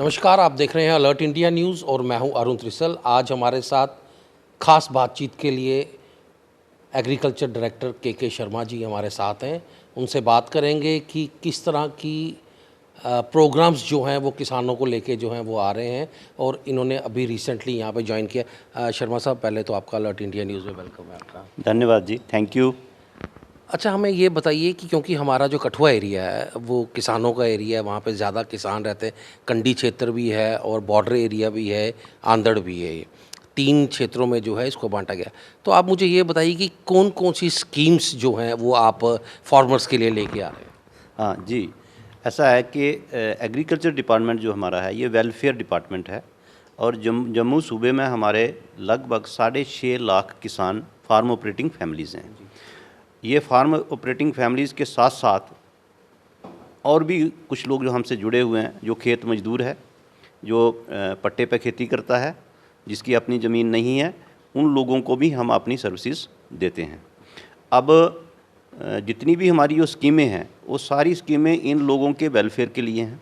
नमस्कार, आप देख रहे हैं अलर्ट इंडिया न्यूज़ और मैं हूं अरुण त्रिसल। आज हमारे साथ खास बातचीत के लिए एग्रीकल्चर डायरेक्टर के शर्मा जी हमारे साथ हैं। उनसे बात करेंगे कि किस तरह की प्रोग्राम्स जो हैं वो किसानों को लेके जो हैं वो आ रहे हैं और इन्होंने अभी रिसेंटली यहाँ पे ज्वाइन किया। शर्मा साहब, पहले तो आपका अलर्ट इंडिया न्यूज़ में वेलकम है आपका। धन्यवाद जी, थैंक यू। अच्छा, हमें ये बताइए कि क्योंकि हमारा जो कठुआ एरिया है वो किसानों का एरिया है, वहाँ पे ज़्यादा किसान रहते हैं, कंडी क्षेत्र भी है और बॉर्डर एरिया भी है, आंधड़ भी है। ये 3 क्षेत्रों में जो है इसको बांटा गया। तो आप मुझे ये बताइए कि कौन-कौन सी स्कीम्स जो हैं वो आप फार्मर्स के लिए लेके आ रहे हैं? हाँ जी, ऐसा है कि एग्रीकल्चर डिपार्टमेंट जो हमारा है ये वेलफेयर डिपार्टमेंट है और जम्मू सूबे में हमारे लगभग 6.5 लाख किसान फार्म ऑपरेटिंग फैमिलीज़ हैं। ये फार्म ऑपरेटिंग फैमिलीज़ के साथ साथ और भी कुछ लोग जो हमसे जुड़े हुए हैं, जो खेत मजदूर है, जो पट्टे पे खेती करता है, जिसकी अपनी ज़मीन नहीं है, उन लोगों को भी हम अपनी सर्विसेज देते हैं। अब जितनी भी हमारी जो स्कीमें हैं वो सारी स्कीमें इन लोगों के वेलफेयर के लिए हैं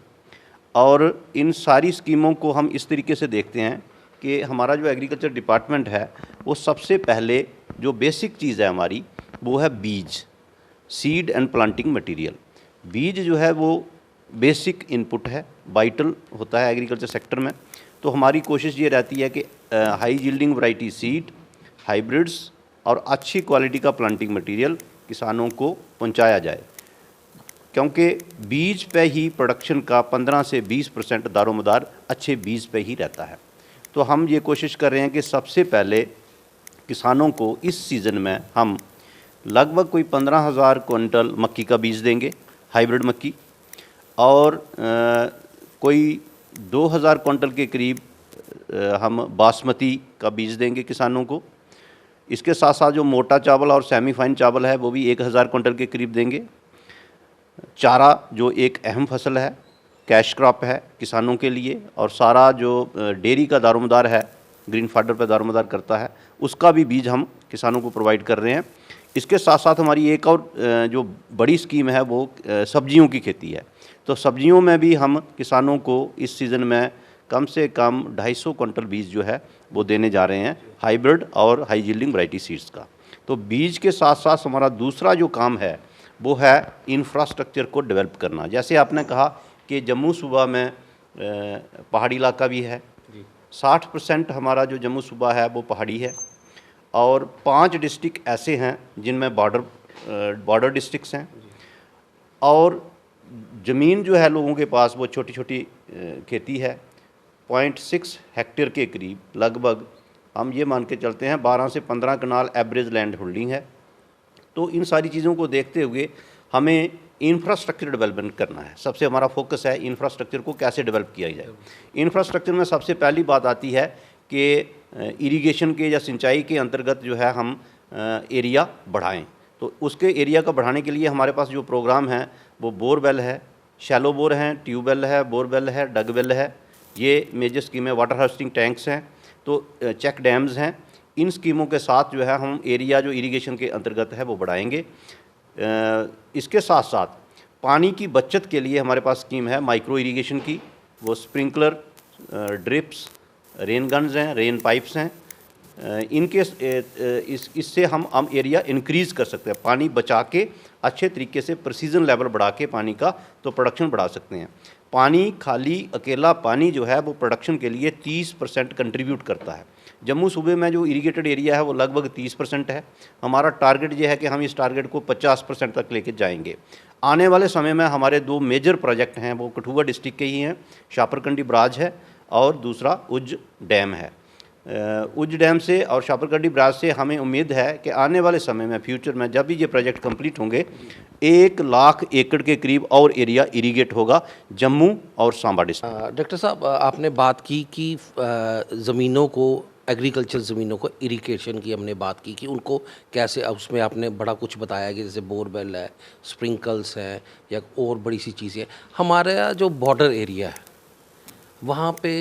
और इन सारी स्कीमों को हम इस तरीके से देखते हैं कि हमारा जो एग्रीकल्चर डिपार्टमेंट है वो सबसे पहले जो बेसिक चीज़ है हमारी वो है बीज, सीड एंड प्लांटिंग मटेरियल। बीज जो है वो बेसिक इनपुट है, वाइटल होता है एग्रीकल्चर सेक्टर में। तो हमारी कोशिश ये रहती है कि high yielding variety seed, hybrids और अच्छी क्वालिटी का प्लांटिंग मटेरियल किसानों को पहुंचाया जाए, क्योंकि बीज पे ही प्रोडक्शन का 15 से 20% दारोमदार अच्छे बीज पे ही रहता है। तो हम ये कोशिश कर रहे हैं कि सबसे पहले किसानों को इस सीज़न में हम लगभग कोई 15,000 क्विंटल मक्की का बीज देंगे, हाइब्रिड मक्की, और कोई 2,000 क्विंटल के करीब हम बासमती का बीज देंगे किसानों को। इसके साथ साथ जो मोटा चावल और सेमी फाइन चावल है वो भी 1,000 क्विंटल के करीब देंगे। चारा जो एक अहम फसल है, कैश क्रॉप है किसानों के लिए, और सारा जो डेयरी का दारोमदार है, ग्रीन फाडर पर दारोमदार करता है, उसका भी बीज हम किसानों को प्रोवाइड कर रहे हैं। इसके साथ साथ हमारी एक और जो बड़ी स्कीम है वो सब्जियों की खेती है। तो सब्जियों में भी हम किसानों को इस सीज़न में कम से कम 250 क्विंटल बीज जो है वो देने जा रहे हैं, हाइब्रिड और हाई यील्डिंग वैरायटी सीड्स का। तो बीज के साथ साथ हमारा दूसरा जो काम है वो है इंफ्रास्ट्रक्चर को डेवलप करना। जैसे आपने कहा कि जम्मू सूबा में पहाड़ी इलाका भी है, 60% हमारा जो जम्मू सूबा है वो पहाड़ी है और 5 डिस्ट्रिक्ट ऐसे हैं जिनमें बॉर्डर डिस्ट्रिक्ट्स हैं, और ज़मीन जो है लोगों के पास वो छोटी छोटी खेती है। 0.6 हेक्टेयर के करीब लगभग हम ये मान के चलते हैं 12 से 15 कनाल एवरेज लैंड होल्डिंग है। तो इन सारी चीज़ों को देखते हुए हमें इंफ्रास्ट्रक्चर डेवलपमेंट करना है। सबसे हमारा फोकस है इंफ्रास्ट्रक्चर को कैसे डेवलप किया जाए। इंफ्रास्ट्रक्चर में सबसे पहली बात आती है कि इरिगेशन के या सिंचाई के अंतर्गत जो है हम एरिया बढ़ाएं। तो उसके एरिया का बढ़ाने के लिए हमारे पास जो प्रोग्राम है वो बोरवेल है, शैलो बोर हैं, ट्यूबवेल है, बोरवेल है, डगवेल है, ये मेजर स्कीम है। वाटर हार्वेस्टिंग टैंक्स हैं, तो चेक डैम्स हैं। इन स्कीमों के साथ जो है हम एरिया जो इरिगेशन के अंतर्गत है वो बढ़ाएंगे। इसके साथ साथ पानी की बचत के लिए हमारे पास स्कीम है माइक्रो इरिगेशन की, वो स्प्रिंकलर, ड्रिप्स, रेन गन्स हैं, रेन पाइप्स हैं। इनके इससे हम एरिया इंक्रीज़ कर सकते हैं, पानी बचा के अच्छे तरीके से प्रेसीजन लेवल बढ़ा के पानी का तो प्रोडक्शन बढ़ा सकते हैं। पानी खाली अकेला पानी जो है वो प्रोडक्शन के लिए 30% कंट्रीब्यूट करता है। जम्मू सूबे में जो इरीगेटेड एरिया है वो लगभग 30% है। हमारा टारगेट ये है कि हम इस टारगेट को 50% तक लेके जाएंगे। आने वाले समय में हमारे 2 मेजर प्रोजेक्ट हैं, वो कठुआ डिस्ट्रिक्ट के ही हैं, शापरकंडी बराज है और दूसरा उज्ज डैम है। उज्ज डैम से और शापरकंडी बराज से हमें उम्मीद है कि आने वाले समय में फ्यूचर में जब भी ये प्रोजेक्ट कंप्लीट होंगे 1 लाख एकड़ के करीब और एरिया इरीगेट होगा जम्मू और सांबा डिस्ट्रिक्ट। डॉक्टर साहब, आपने बात की कि ज़मीनों को, एग्रीकल्चर ज़मीनों को इरिगेशन की हमने बात की कि उनको कैसे, उसमें आपने बड़ा कुछ बताया कि जैसे बोरवेल है, स्प्रिंकल्स हैं या और बड़ी सी चीज़ें। हमारा जो बॉर्डर एरिया है वहाँ पे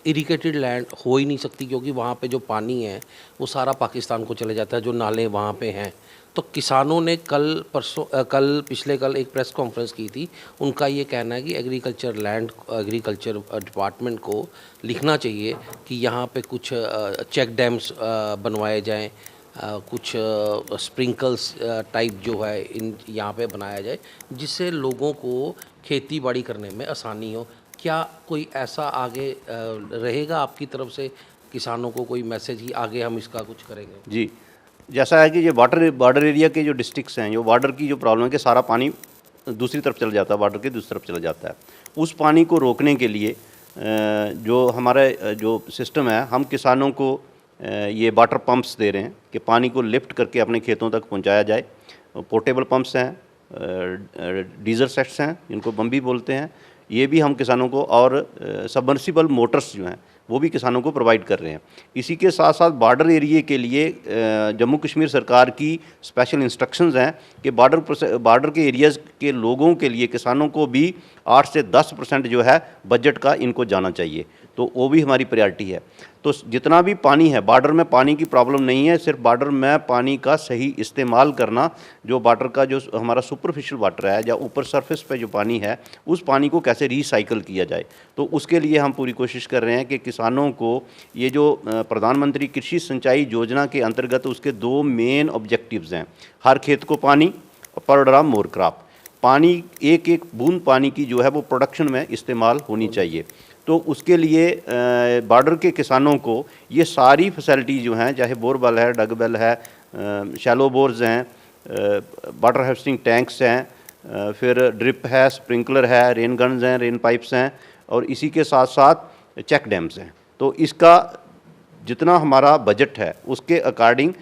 इरिगेटेड लैंड हो ही नहीं सकती, क्योंकि वहाँ पे जो पानी है वो सारा पाकिस्तान को चले जाता है, जो नाले वहाँ पे हैं। तो किसानों ने कल पिछले कल एक प्रेस कॉन्फ्रेंस की थी। उनका ये कहना है कि एग्रीकल्चर डिपार्टमेंट को लिखना चाहिए कि यहाँ पे कुछ चेक डैम्स बनवाए जाएं, कुछ स्प्रिंकल्स टाइप जो है इन यहाँ पे बनाया जाए, जिससे लोगों को खेती बाड़ी करने में आसानी हो। क्या कोई ऐसा आगे रहेगा आपकी तरफ से किसानों को कोई मैसेज ही आगे हम इसका कुछ करेंगे? जी, जैसा है कि ये बॉर्डर एरिया के जो डिस्ट्रिक्ट्स हैं, जो बॉर्डर की जो प्रॉब्लम है कि सारा पानी दूसरी तरफ चला जाता है, बॉर्डर के दूसरी तरफ चला जाता है। उस पानी को रोकने के लिए जो हमारा जो सिस्टम है, हम किसानों को ये वाटर पंप्स दे रहे हैं कि पानी को लिफ्ट करके अपने खेतों तक पहुंचाया जाए। पोर्टेबल पंप्स हैं, डीजल सेट्स हैं जिनको बम्बी बोलते हैं, ये भी हम किसानों को, और सबमर्सिबल मोटर्स जो हैं वो भी किसानों को प्रोवाइड कर रहे हैं। इसी के साथ साथ बॉर्डर एरिया के लिए जम्मू कश्मीर सरकार की स्पेशल इंस्ट्रक्शंस हैं कि बॉर्डर के एरियाज़ के लोगों के लिए, किसानों को भी 8 से 10% जो है बजट का इनको जाना चाहिए। तो वो भी हमारी प्रायोरिटी है। तो जितना भी पानी है, बॉर्डर में पानी की प्रॉब्लम नहीं है, सिर्फ बॉर्डर में पानी का सही इस्तेमाल करना, जो बॉर्डर का जो हमारा सुपरफिशियल वाटर है या ऊपर सरफेस पे जो पानी है, उस पानी को कैसे रिसाइकल किया जाए। तो उसके लिए हम पूरी कोशिश कर रहे हैं कि किसानों को ये जो प्रधानमंत्री कृषि सिंचाई योजना के अंतर्गत उसके 2 मेन ऑब्जेक्टिव्स हैं, हर खेत को पानी, पर ड्रॉप मोर क्रॉप। पानी, एक एक बूंद पानी की जो है वो प्रोडक्शन में इस्तेमाल होनी चाहिए। तो उसके लिए बॉर्डर के किसानों को ये सारी फैसिलिटी जो हैं, चाहे बोरवेल है, डगवेल है, शैलो बोर्स हैं, वाटर हार्वेस्टिंग टैंक्स हैं, फिर ड्रिप है, स्प्रिंकलर है, रेन गन्स हैं, रेन पाइप्स हैं, और इसी के साथ साथ चेक डैम्स हैं। तो इसका जितना हमारा बजट है उसके अकॉर्डिंग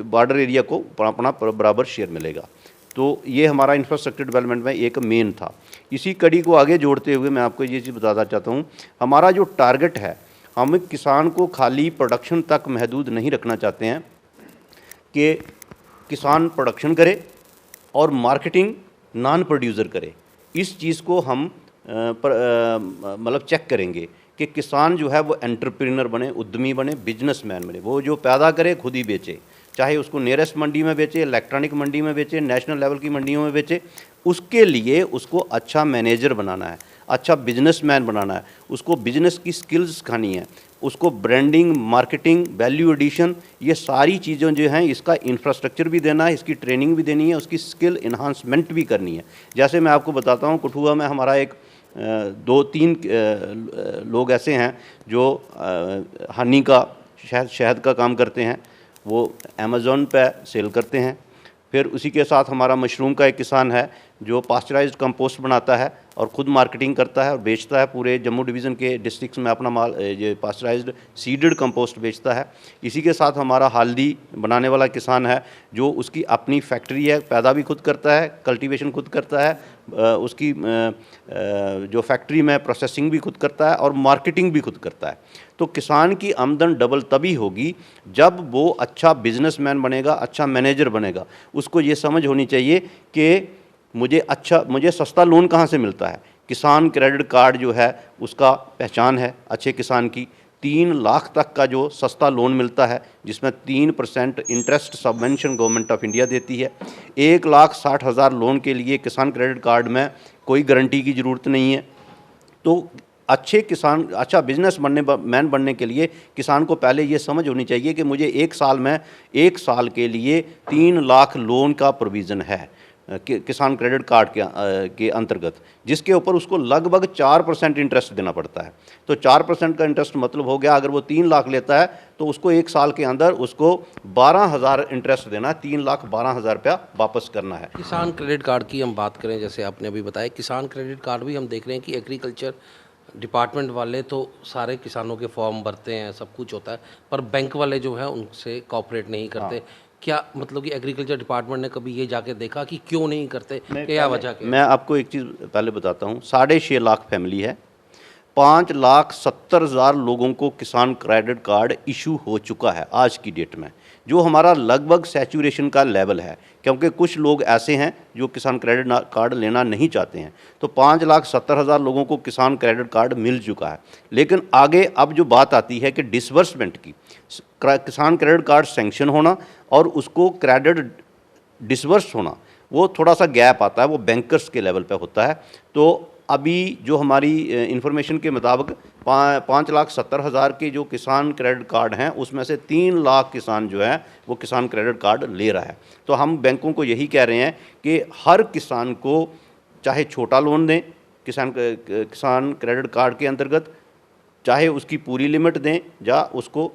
बॉर्डर एरिया को अपना बराबर शेयर मिलेगा। तो ये हमारा इंफ्रास्ट्रक्चर डेवलपमेंट में एक मेन था। इसी कड़ी को आगे जोड़ते हुए मैं आपको ये चीज़ बताना चाहता हूँ, हमारा जो टारगेट है, हम किसान को खाली प्रोडक्शन तक महदूद नहीं रखना चाहते हैं कि किसान प्रोडक्शन करे और मार्केटिंग नॉन प्रोड्यूसर करे। इस चीज़ को हम मतलब चेक करेंगे कि किसान जो है वो एंटरप्रेन्योर बने, उद्यमी बने, बिजनेसमैन बने। वो जो पैदा करे खुद ही बेचे, चाहे उसको नियरेस्ट मंडी में बेचे, इलेक्ट्रॉनिक मंडी में बेचे, नेशनल लेवल की मंडियों में बेचे। उसके लिए उसको अच्छा मैनेजर बनाना है, अच्छा बिजनेसमैन बनाना है, उसको बिजनेस की स्किल्स सिखानी है, उसको ब्रांडिंग, मार्केटिंग, वैल्यू एडिशन, ये सारी चीज़ें जो हैं इसका इंफ्रास्ट्रक्चर भी देना है, इसकी ट्रेनिंग भी देनी है, उसकी स्किल इन्हांसमेंट भी करनी है। जैसे मैं आपको बताता हूँ, कठुआ में हमारा एक 2-3 लोग ऐसे हैं जो हनी का, शहद का काम करते हैं, वो अमेज़ॉन पे सेल करते हैं। फिर उसी के साथ हमारा मशरूम का एक किसान है जो पास्चराइज्ड कंपोस्ट बनाता है और ख़ुद मार्केटिंग करता है और बेचता है, पूरे जम्मू डिवीज़न के डिस्ट्रिक्ट्स में अपना माल, ये पास्चराइज्ड सीडेड कंपोस्ट बेचता है। इसी के साथ हमारा हल्दी बनाने वाला किसान है जो उसकी अपनी फैक्ट्री है, पैदा भी खुद करता है, कल्टीवेशन खुद करता है, उसकी जो फैक्ट्री में प्रोसेसिंग भी खुद करता है और मार्केटिंग भी खुद करता है। तो किसान की आमदन डबल तभी होगी जब वो अच्छा बिजनेसमैन बनेगा, अच्छा मैनेजर बनेगा। उसको ये समझ होनी चाहिए कि मुझे सस्ता लोन कहाँ से मिलता है। किसान क्रेडिट कार्ड जो है उसका पहचान है अच्छे किसान की। 3 लाख तक का जो सस्ता लोन मिलता है जिसमें 3% interest subvention government of India देती है। 1,60,000 लोन के लिए किसान क्रेडिट कार्ड में कोई गारंटी की ज़रूरत नहीं है। तो अच्छे किसान, अच्छा बिजनेस मैन बनने के लिए किसान को पहले ये समझ होनी चाहिए कि मुझे 1 साल में 1 साल के लिए 3 लाख लोन का प्रोविज़न है किसान क्रेडिट कार्ड के अंतर्गत, जिसके ऊपर उसको लगभग 4% इंटरेस्ट देना पड़ता है। तो 4% का इंटरेस्ट मतलब हो गया, अगर वो 3 लाख लेता है तो उसको 1 साल के अंदर उसको 12,000 इंटरेस्ट देना है, 3,12,000 रुपया वापस करना है। किसान क्रेडिट कार्ड की हम बात करें, जैसे आपने अभी बताया, किसान क्रेडिट कार्ड भी हम देख रहे हैं कि एग्रीकल्चर डिपार्टमेंट वाले तो सारे किसानों के फॉर्म भरते हैं, सब कुछ होता है, पर बैंक वाले जो है उनसे कोऑपरेट नहीं करते। क्या मतलब कि एग्रीकल्चर डिपार्टमेंट ने कभी ये जाके देखा कि क्यों नहीं करते, क्या वजह क्या? मैं आपको एक चीज़ पहले बताता हूँ। 6.5 लाख फैमिली है, 5,70,000 लोगों को किसान क्रेडिट कार्ड इशू हो चुका है आज की डेट में। जो हमारा लगभग सैचुरेशन का लेवल है, क्योंकि कुछ लोग ऐसे हैं जो किसान क्रेडिट कार्ड लेना नहीं चाहते हैं। तो 5,70,000 लोगों को किसान क्रेडिट कार्ड मिल चुका है। लेकिन आगे अब जो बात आती है कि डिसबर्समेंट की, किसान क्रेडिट कार्ड सेंक्शन होना और उसको क्रेडिट डिसबर्स होना, वो थोड़ा सा गैप आता है, वो बैंकर्स के लेवल पे होता है। तो अभी जो हमारी इंफॉर्मेशन के मुताबिक 5,70,000 के जो किसान क्रेडिट कार्ड हैं, उसमें से 3 लाख किसान जो है वो किसान क्रेडिट कार्ड ले रहा है। तो हम बैंकों को यही कह रहे हैं कि हर किसान को चाहे छोटा लोन दें किसान क्रेडिट कार्ड के अंतर्गत, चाहे उसकी पूरी लिमिट दें या उसको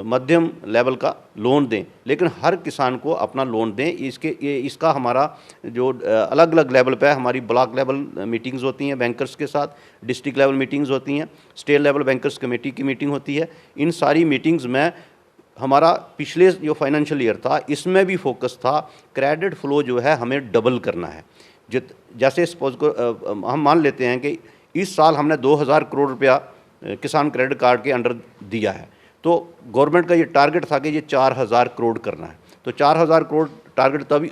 मध्यम लेवल का लोन दें, लेकिन हर किसान को अपना लोन दें। इसका हमारा जो अलग अलग लेवल पे हमारी ब्लॉक लेवल मीटिंग्स होती हैं बैंकर्स के साथ, डिस्ट्रिक्ट लेवल मीटिंग्स होती हैं, स्टेट लेवल बैंकर्स कमेटी की मीटिंग होती है। इन सारी मीटिंग्स में हमारा पिछले जो फाइनेंशियल ईयर था, इसमें भी फोकस था क्रेडिट फ्लो जो है हमें डबल करना है। जैसे सपोज को हम मान लेते हैं कि इस साल हमने 2,000 करोड़ रुपया किसान क्रेडिट कार्ड के अंडर दिया है, तो गवर्नमेंट का ये टारगेट था कि ये 4,000 करोड़ करना है। तो 4,000 करोड़ टारगेट तभी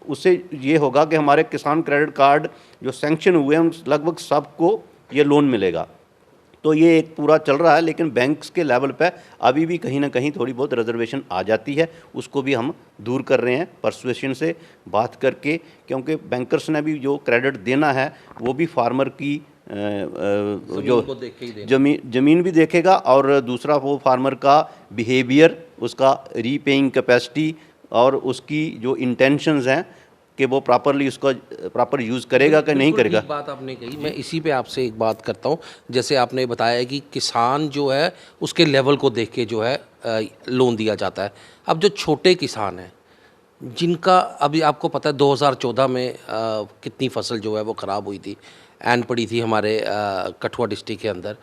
उससे ये होगा कि हमारे किसान क्रेडिट कार्ड जो सैंक्शन हुए हैं उन लगभग सबको ये लोन मिलेगा। तो ये एक पूरा चल रहा है, लेकिन बैंक्स के लेवल पे अभी भी कहीं ना कहीं थोड़ी बहुत रिजर्वेशन आ जाती है, उसको भी हम दूर कर रहे हैं परसुएशन से बात करके, क्योंकि बैंकर्स ने भी जो क्रेडिट देना है वो भी फार्मर की जो ज़मीन भी देखेगा, और दूसरा वो फार्मर का बिहेवियर, उसका रीपेइंग कैपेसिटी और उसकी जो इंटेंशंस हैं कि वो प्रॉपरली उसका प्रॉपर यूज़ करेगा कि नहीं करेगा। ठीक बात आपने कही। मैं इसी पे आपसे एक बात करता हूँ, जैसे आपने बताया कि किसान जो है उसके लेवल को देख के जो है लोन दिया जाता है। अब जो छोटे किसान हैं जिनका अभी आपको पता है 2014 में कितनी फसल जो है वो ख़राब हुई थी, एंड पड़ी थी हमारे कठुआ डिस्ट्रिक्ट के अंदर,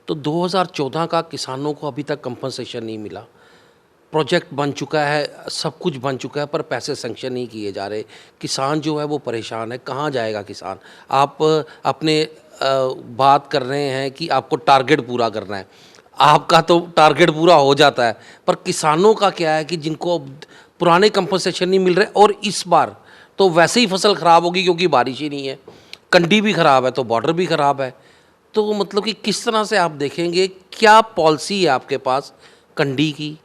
तो 2014 का किसानों को अभी तक कंपनसेशन नहीं मिला। प्रोजेक्ट बन चुका है, सब कुछ बन चुका है, पर पैसे सेंक्शन नहीं किए जा रहे। किसान जो है वो परेशान है, कहाँ जाएगा किसान। आप अपने बात कर रहे हैं कि आपको टारगेट पूरा करना है, आपका तो टारगेट पूरा हो जाता है, पर किसानों का क्या है कि जिनको पुराने कंपनसेशन नहीं मिल रहे, और इस बार तो वैसे ही फसल ख़राब होगी क्योंकि बारिश ही नहीं है, कंडी भी ख़राब है तो बॉर्डर भी ख़राब है। तो मतलब कि किस तरह से आप देखेंगे, क्या पॉलिसी है आपके पास कंडी की,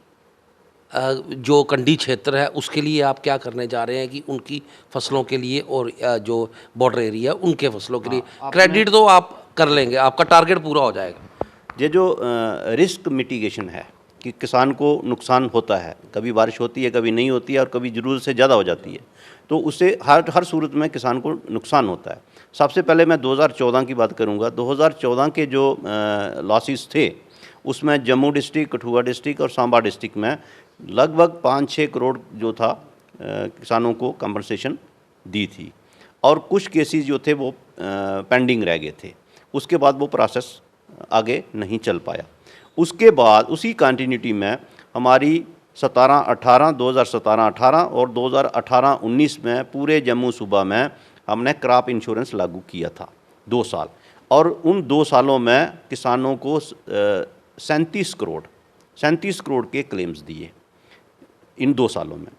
जो कंडी क्षेत्र है उसके लिए आप क्या करने जा रहे हैं कि उनकी फसलों के लिए और जो बॉर्डर एरिया है उनके फसलों के लिए क्रेडिट तो आप कर लेंगे, आपका टारगेट पूरा हो जाएगा। ये जो रिस्क मिटिगेशन है कि किसान को नुकसान होता है, कभी बारिश होती है, कभी नहीं होती है, और कभी ज़रूरत से ज़्यादा हो जाती है, तो उससे हर सूरत में किसान को नुकसान होता है। सबसे पहले मैं 2014 की बात करूंगा। 2014 के जो लॉसेस थे उसमें जम्मू डिस्ट्रिक्ट, कठुआ डिस्ट्रिक्ट और सांबा डिस्ट्रिक्ट में लगभग 5-6 करोड़ जो था किसानों को कंपनसेशन दी थी, और कुछ केसेस जो थे वो पेंडिंग रह गए थे। उसके बाद वो प्रोसेस आगे नहीं चल पाया। उसके बाद उसी कंटिन्यूटी में हमारी 2017-18 और 2018-19 में पूरे जम्मू सूबा में हमने क्रॉप इंश्योरेंस लागू किया था 2 साल, और उन 2 सालों में किसानों को 37 करोड़ के क्लेम्स दिए इन 2 सालों में।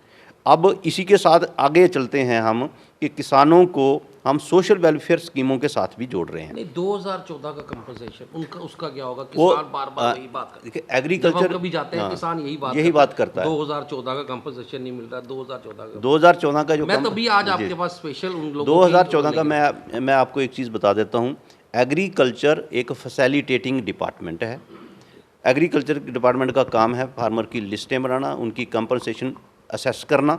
अब इसी के साथ आगे चलते हैं हम कि किसानों को हम सोशल वेलफेयर स्कीमों के साथ भी जोड़ रहे हैं। नहीं, 2014 का कंपनसेशन उनका उसका क्या होगा? किसान बार बार यही बात करते हैं, एग्रीकल्चर कभी जाते हैं किसान यही बात करता है। 2014 का कंपनसेशन नहीं मिल रहा, 2014 का जो मैं तो भी आज आपके पास स्पेशल उन लोगों 2014 का मैं आपको एक चीज़ बता देता हूँ। एग्रीकल्चर एक फैसिलिटेटिंग डिपार्टमेंट है। एग्रीकल्चर डिपार्टमेंट का काम है फार्मर की लिस्टें बनाना, उनकी कंपनसेशन असेस करना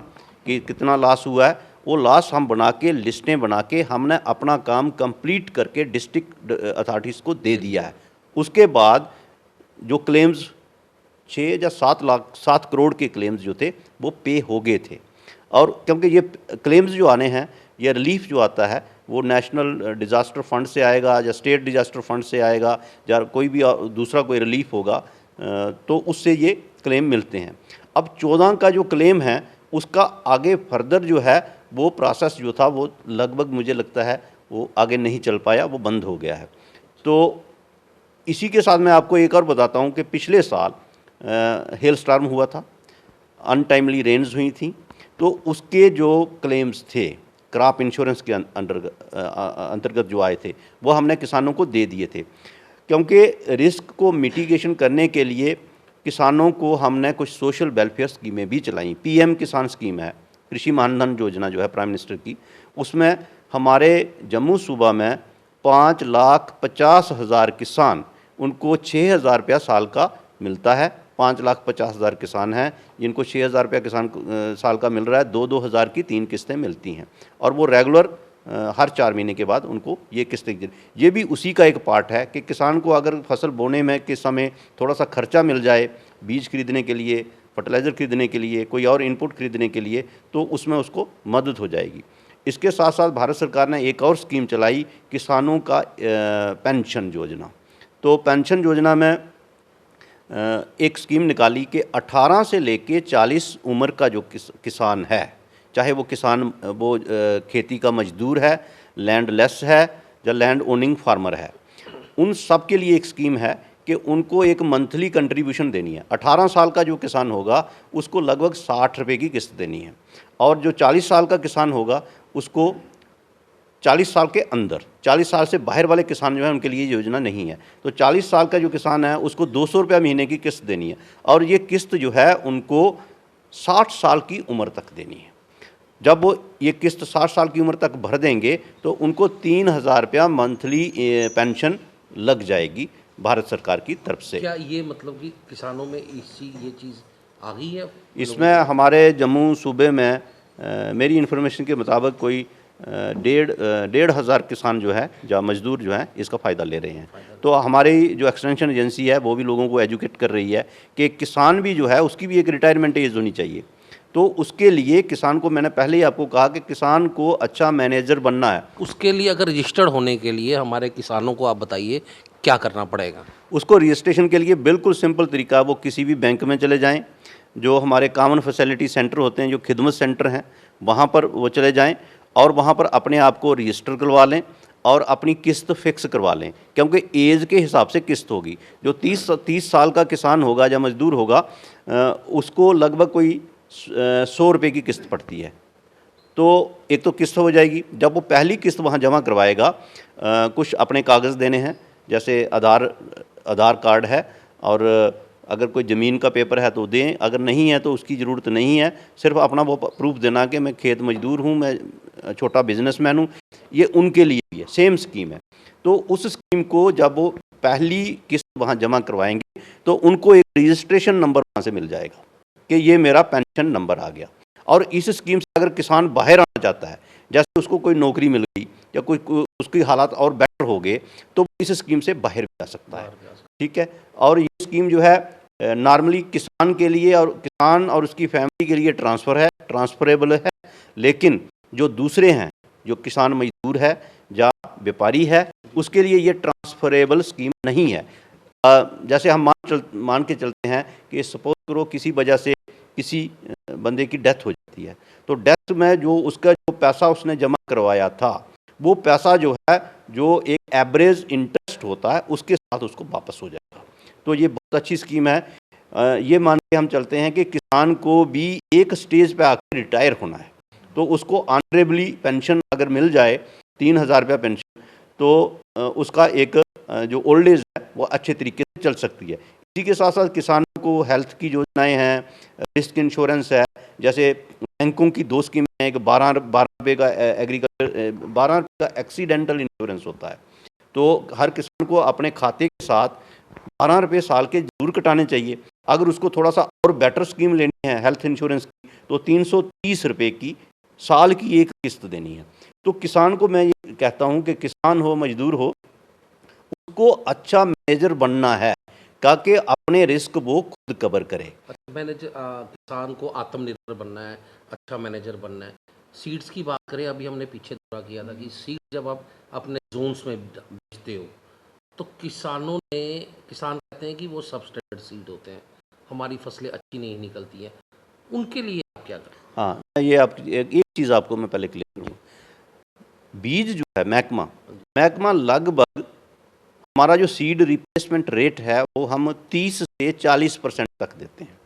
कि कितना लॉस हुआ है। वो लॉस हम बना के लिस्टें बना के हमने अपना काम कंप्लीट करके डिस्ट्रिक्ट अथॉरिटीज़ को दे दिया है। उसके बाद जो क्लेम्स 6 या 7 करोड़ के क्लेम्स जो थे वो पे हो गए थे। और क्योंकि ये क्लेम्स जो आने हैं, ये रिलीफ जो आता है वो नेशनल डिज़ास्टर फंड से आएगा या स्टेट डिज़ास्टर फंड से आएगा या कोई भी दूसरा कोई रिलीफ होगा, तो उससे ये क्लेम मिलते हैं। अब 14 का जो क्लेम है उसका आगे फर्दर जो है वो प्रोसेस जो था वो लगभग मुझे लगता है वो आगे नहीं चल पाया, वो बंद हो गया है। तो इसी के साथ मैं आपको एक और बताता हूँ कि पिछले साल हेल स्टॉर्म हुआ था, अनटाइमली रेन्स हुई थी, तो उसके जो क्लेम्स थे क्रॉप इंश्योरेंस के अंतर्गत जो आए थे वो हमने किसानों को दे दिए थे। क्योंकि रिस्क को मिटिगेशन करने के लिए किसानों को हमने कुछ सोशल वेलफेयर स्कीमें भी चलाई। पीएम किसान स्कीम है, कृषि मानधन योजना जो है प्राइम मिनिस्टर की, उसमें हमारे जम्मू सूबा में 5,50,000 किसान, उनको 6,000 रुपया साल का मिलता है। 5,50,000 किसान हैं जिनको 6,000 रुपया किसान साल का मिल रहा है। 2-2 हज़ार की 3 किस्तें मिलती हैं और वो रेगुलर हर 4 महीने के बाद उनको ये किस्तें, ये भी उसी का एक पार्ट है कि किसान को अगर फसल बोने में के समय थोड़ा सा खर्चा मिल जाए, बीज खरीदने के लिए, फर्टिलाइज़र खरीदने के लिए, कोई और इनपुट खरीदने के लिए, तो उसमें उसको मदद हो जाएगी। इसके साथ साथ भारत सरकार ने एक और स्कीम चलाई, किसानों का पेंशन योजना। तो पेंशन योजना में एक स्कीम निकाली कि 18 से लेके 40 उम्र का जो किसान है, चाहे वो किसान वो खेती का मजदूर है, लैंड लेस है या लैंड ओनिंग फार्मर है, उन सब के लिए एक स्कीम है कि उनको एक मंथली कंट्रीब्यूशन देनी है। 18 साल का जो किसान होगा उसको लगभग 60 रुपये की किस्त देनी है, और जो 40 साल का किसान होगा उसको 40 साल के अंदर, 40 साल से बाहर वाले किसान जो है उनके लिए योजना नहीं है। तो 40 साल का जो किसान है उसको 200 रुपया महीने की किस्त देनी है, और ये किस्त जो है उनको 60 साल की उम्र तक देनी है। जब वो ये किस्त 60 साल की उम्र तक भर देंगे तो उनको 3,000 रुपया मंथली पेंशन लग जाएगी भारत सरकार की तरफ से। क्या ये मतलब कि किसानों में ये चीज़ आ गई है? इसमें हमारे जम्मू सूबे में मेरी इन्फॉर्मेशन के मुताबिक कोई 1,500 किसान जो है या मजदूर जो हैं इसका फ़ायदा ले रहे हैं। तो हमारी जो एक्सटेंशन एजेंसी है वो भी लोगों को एजुकेट कर रही है कि किसान भी जो है उसकी भी एक रिटायरमेंट एज होनी चाहिए। तो उसके लिए किसान को, मैंने पहले ही आपको कहा कि किसान को अच्छा मैनेजर बनना है। उसके लिए अगर रजिस्टर्ड होने के लिए हमारे किसानों को आप बताइए क्या करना पड़ेगा? उसको रजिस्ट्रेशन के लिए बिल्कुल सिंपल तरीका, वो किसी भी बैंक में चले जाएं, जो हमारे कॉमन फैसिलिटी सेंटर होते हैं, जो खिदमत सेंटर हैं, वहाँ पर वो चले जाएं और वहाँ पर अपने आप को रजिस्टर करवा लें और अपनी किस्त फिक्स करवा लें, क्योंकि एज के हिसाब से किस्त होगी। जो 30 साल का किसान होगा या मजदूर होगा उसको लगभग कोई 100 रुपये की किस्त पड़ती है। तो एक तो किस्त हो जाएगी। जब वो पहली किस्त वहाँ जमा करवाएगा, कुछ अपने कागज़ देने हैं, जैसे आधार कार्ड है, और अगर कोई ज़मीन का पेपर है तो दें, अगर नहीं है तो उसकी ज़रूरत नहीं है। सिर्फ अपना वो प्रूफ देना कि मैं खेत मजदूर हूँ, मैं छोटा बिजनेसमैन हूँ, ये उनके लिए भी है, सेम स्कीम है। तो उस स्कीम को जब वो पहली किस्त वहाँ जमा करवाएंगे तो उनको एक रजिस्ट्रेशन नंबर वहाँ से मिल जाएगा कि ये मेरा पेंशन नंबर आ गया। और इस स्कीम से अगर किसान बाहर आना चाहता है, जैसे उसको कोई नौकरी मिल गई या कोई उसकी हालात और बेटर हो गए, तो इस स्कीम से बाहर भी आ सकता है। ठीक है। और ये स्कीम जो है नॉर्मली किसान के लिए और किसान और उसकी फैमिली के लिए ट्रांसफरेबल है, लेकिन जो दूसरे हैं, जो किसान मजदूर है या व्यापारी है, उसके लिए ये ट्रांसफरेबल स्कीम नहीं है। जैसे हम मान के चलते हैं कि सपोज करो किसी वजह से किसी बंदे की डेथ हो जाती है, तो डेथ में जो उसका जो पैसा उसने जमा करवाया था, वो पैसा जो है, जो एक एवरेज इंटरेस्ट होता है, उसके साथ उसको वापस हो जाएगा। तो ये बहुत अच्छी स्कीम है। ये मान के हम चलते हैं कि किसान को भी एक स्टेज पे आकर रिटायर होना है, तो उसको ऑनरेबली पेंशन अगर मिल जाए, 3,000 रुपया पेंशन, तो उसका एक जो ओल्ड एज है वो अच्छे तरीके से चल सकती है। इसी के साथ साथ किसानों को हेल्थ की योजनाएं हैं, रिस्क इंश्योरेंस है। जैसे बैंकों की 2 स्कीमें हैं, एक 12 रुपये का एग्रीकल्चर, 12 रुपये का एक्सीडेंटल इंश्योरेंस होता है। तो हर किसान को अपने खाते के साथ 12 रुपये साल के जरूर कटाने चाहिए। अगर उसको थोड़ा सा और बेटर स्कीम लेनी है हेल्थ इंश्योरेंस की, तो 330 रुपये की साल की एक किस्त देनी है। तो किसान को मैं ये कहता हूँ कि किसान हो मजदूर हो, उसको अच्छा मैनेजर बनना है ताकि अपने रिस्क वो खुद कवर करे। मैनेजर, किसान को आत्मनिर्भर बनना है, अच्छा मैनेजर बनना है। सीड्स की बात करें, अभी हमने पीछे दौरा किया था कि सीड जब आप अपने जोन्स में बेचते हो तो किसान कहते हैं कि वो सबस्टैंडर्ड सीड होते हैं, हमारी फसलें अच्छी नहीं निकलती हैं, उनके लिए आप क्या करें? हाँ, ये आपकी एक चीज़ आपको मैं पहले क्लियर करूँ। बीज जो है महकमा लगभग, हमारा जो सीड रिप्लेसमेंट रेट है वो हम 30 से 40% तक देते हैं।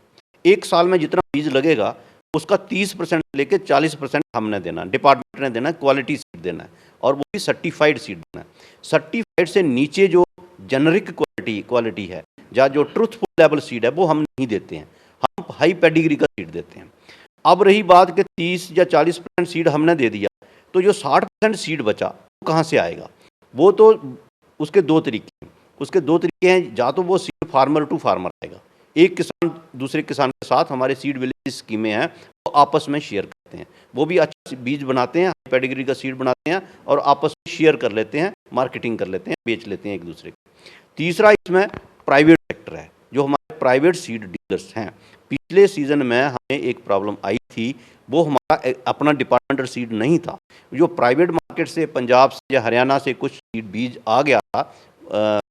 एक साल में जितना बीज लगेगा उसका 30% लेके 40% हमने देना, डिपार्टमेंट ने देना, क्वालिटी सीड देना है, और वो भी सर्टिफाइड सीड देना है। सर्टिफाइड से नीचे जो जेनरिक क्वालिटी है या जो ट्रुथफुल लेवल सीड है वो हम नहीं देते हैं, हम हाई पेडिग्री का सीड देते हैं। अब रही बात कि 30 या 40% सीड हमने दे दिया, तो जो 60% सीड बचा वो कहाँ से आएगा? वो तो उसके दो तरीके हैं, हैं, या तो वो सीड फार्मर टू फार्मर आएगा, एक किसान दूसरे किसान के साथ, हमारे सीड विलेज स्कीमें हैं वो आपस में शेयर करते हैं, वो भी अच्छा बीज बनाते हैं, हाई पेडिग्री का सीड बनाते हैं और आपस में शेयर कर लेते हैं, मार्केटिंग कर लेते हैं, बेच लेते हैं एक दूसरे को। तीसरा इसमें प्राइवेट सेक्टर है, जो हमारे प्राइवेट सीड डीलर्स हैं। पिछले सीजन में हमें एक प्रॉब्लम आई थी, वो हमारा अपना डिपार्टमेंटल सीड नहीं था, जो प्राइवेट मार्केट से पंजाब से या हरियाणा से कुछ सीड बीज आ गया था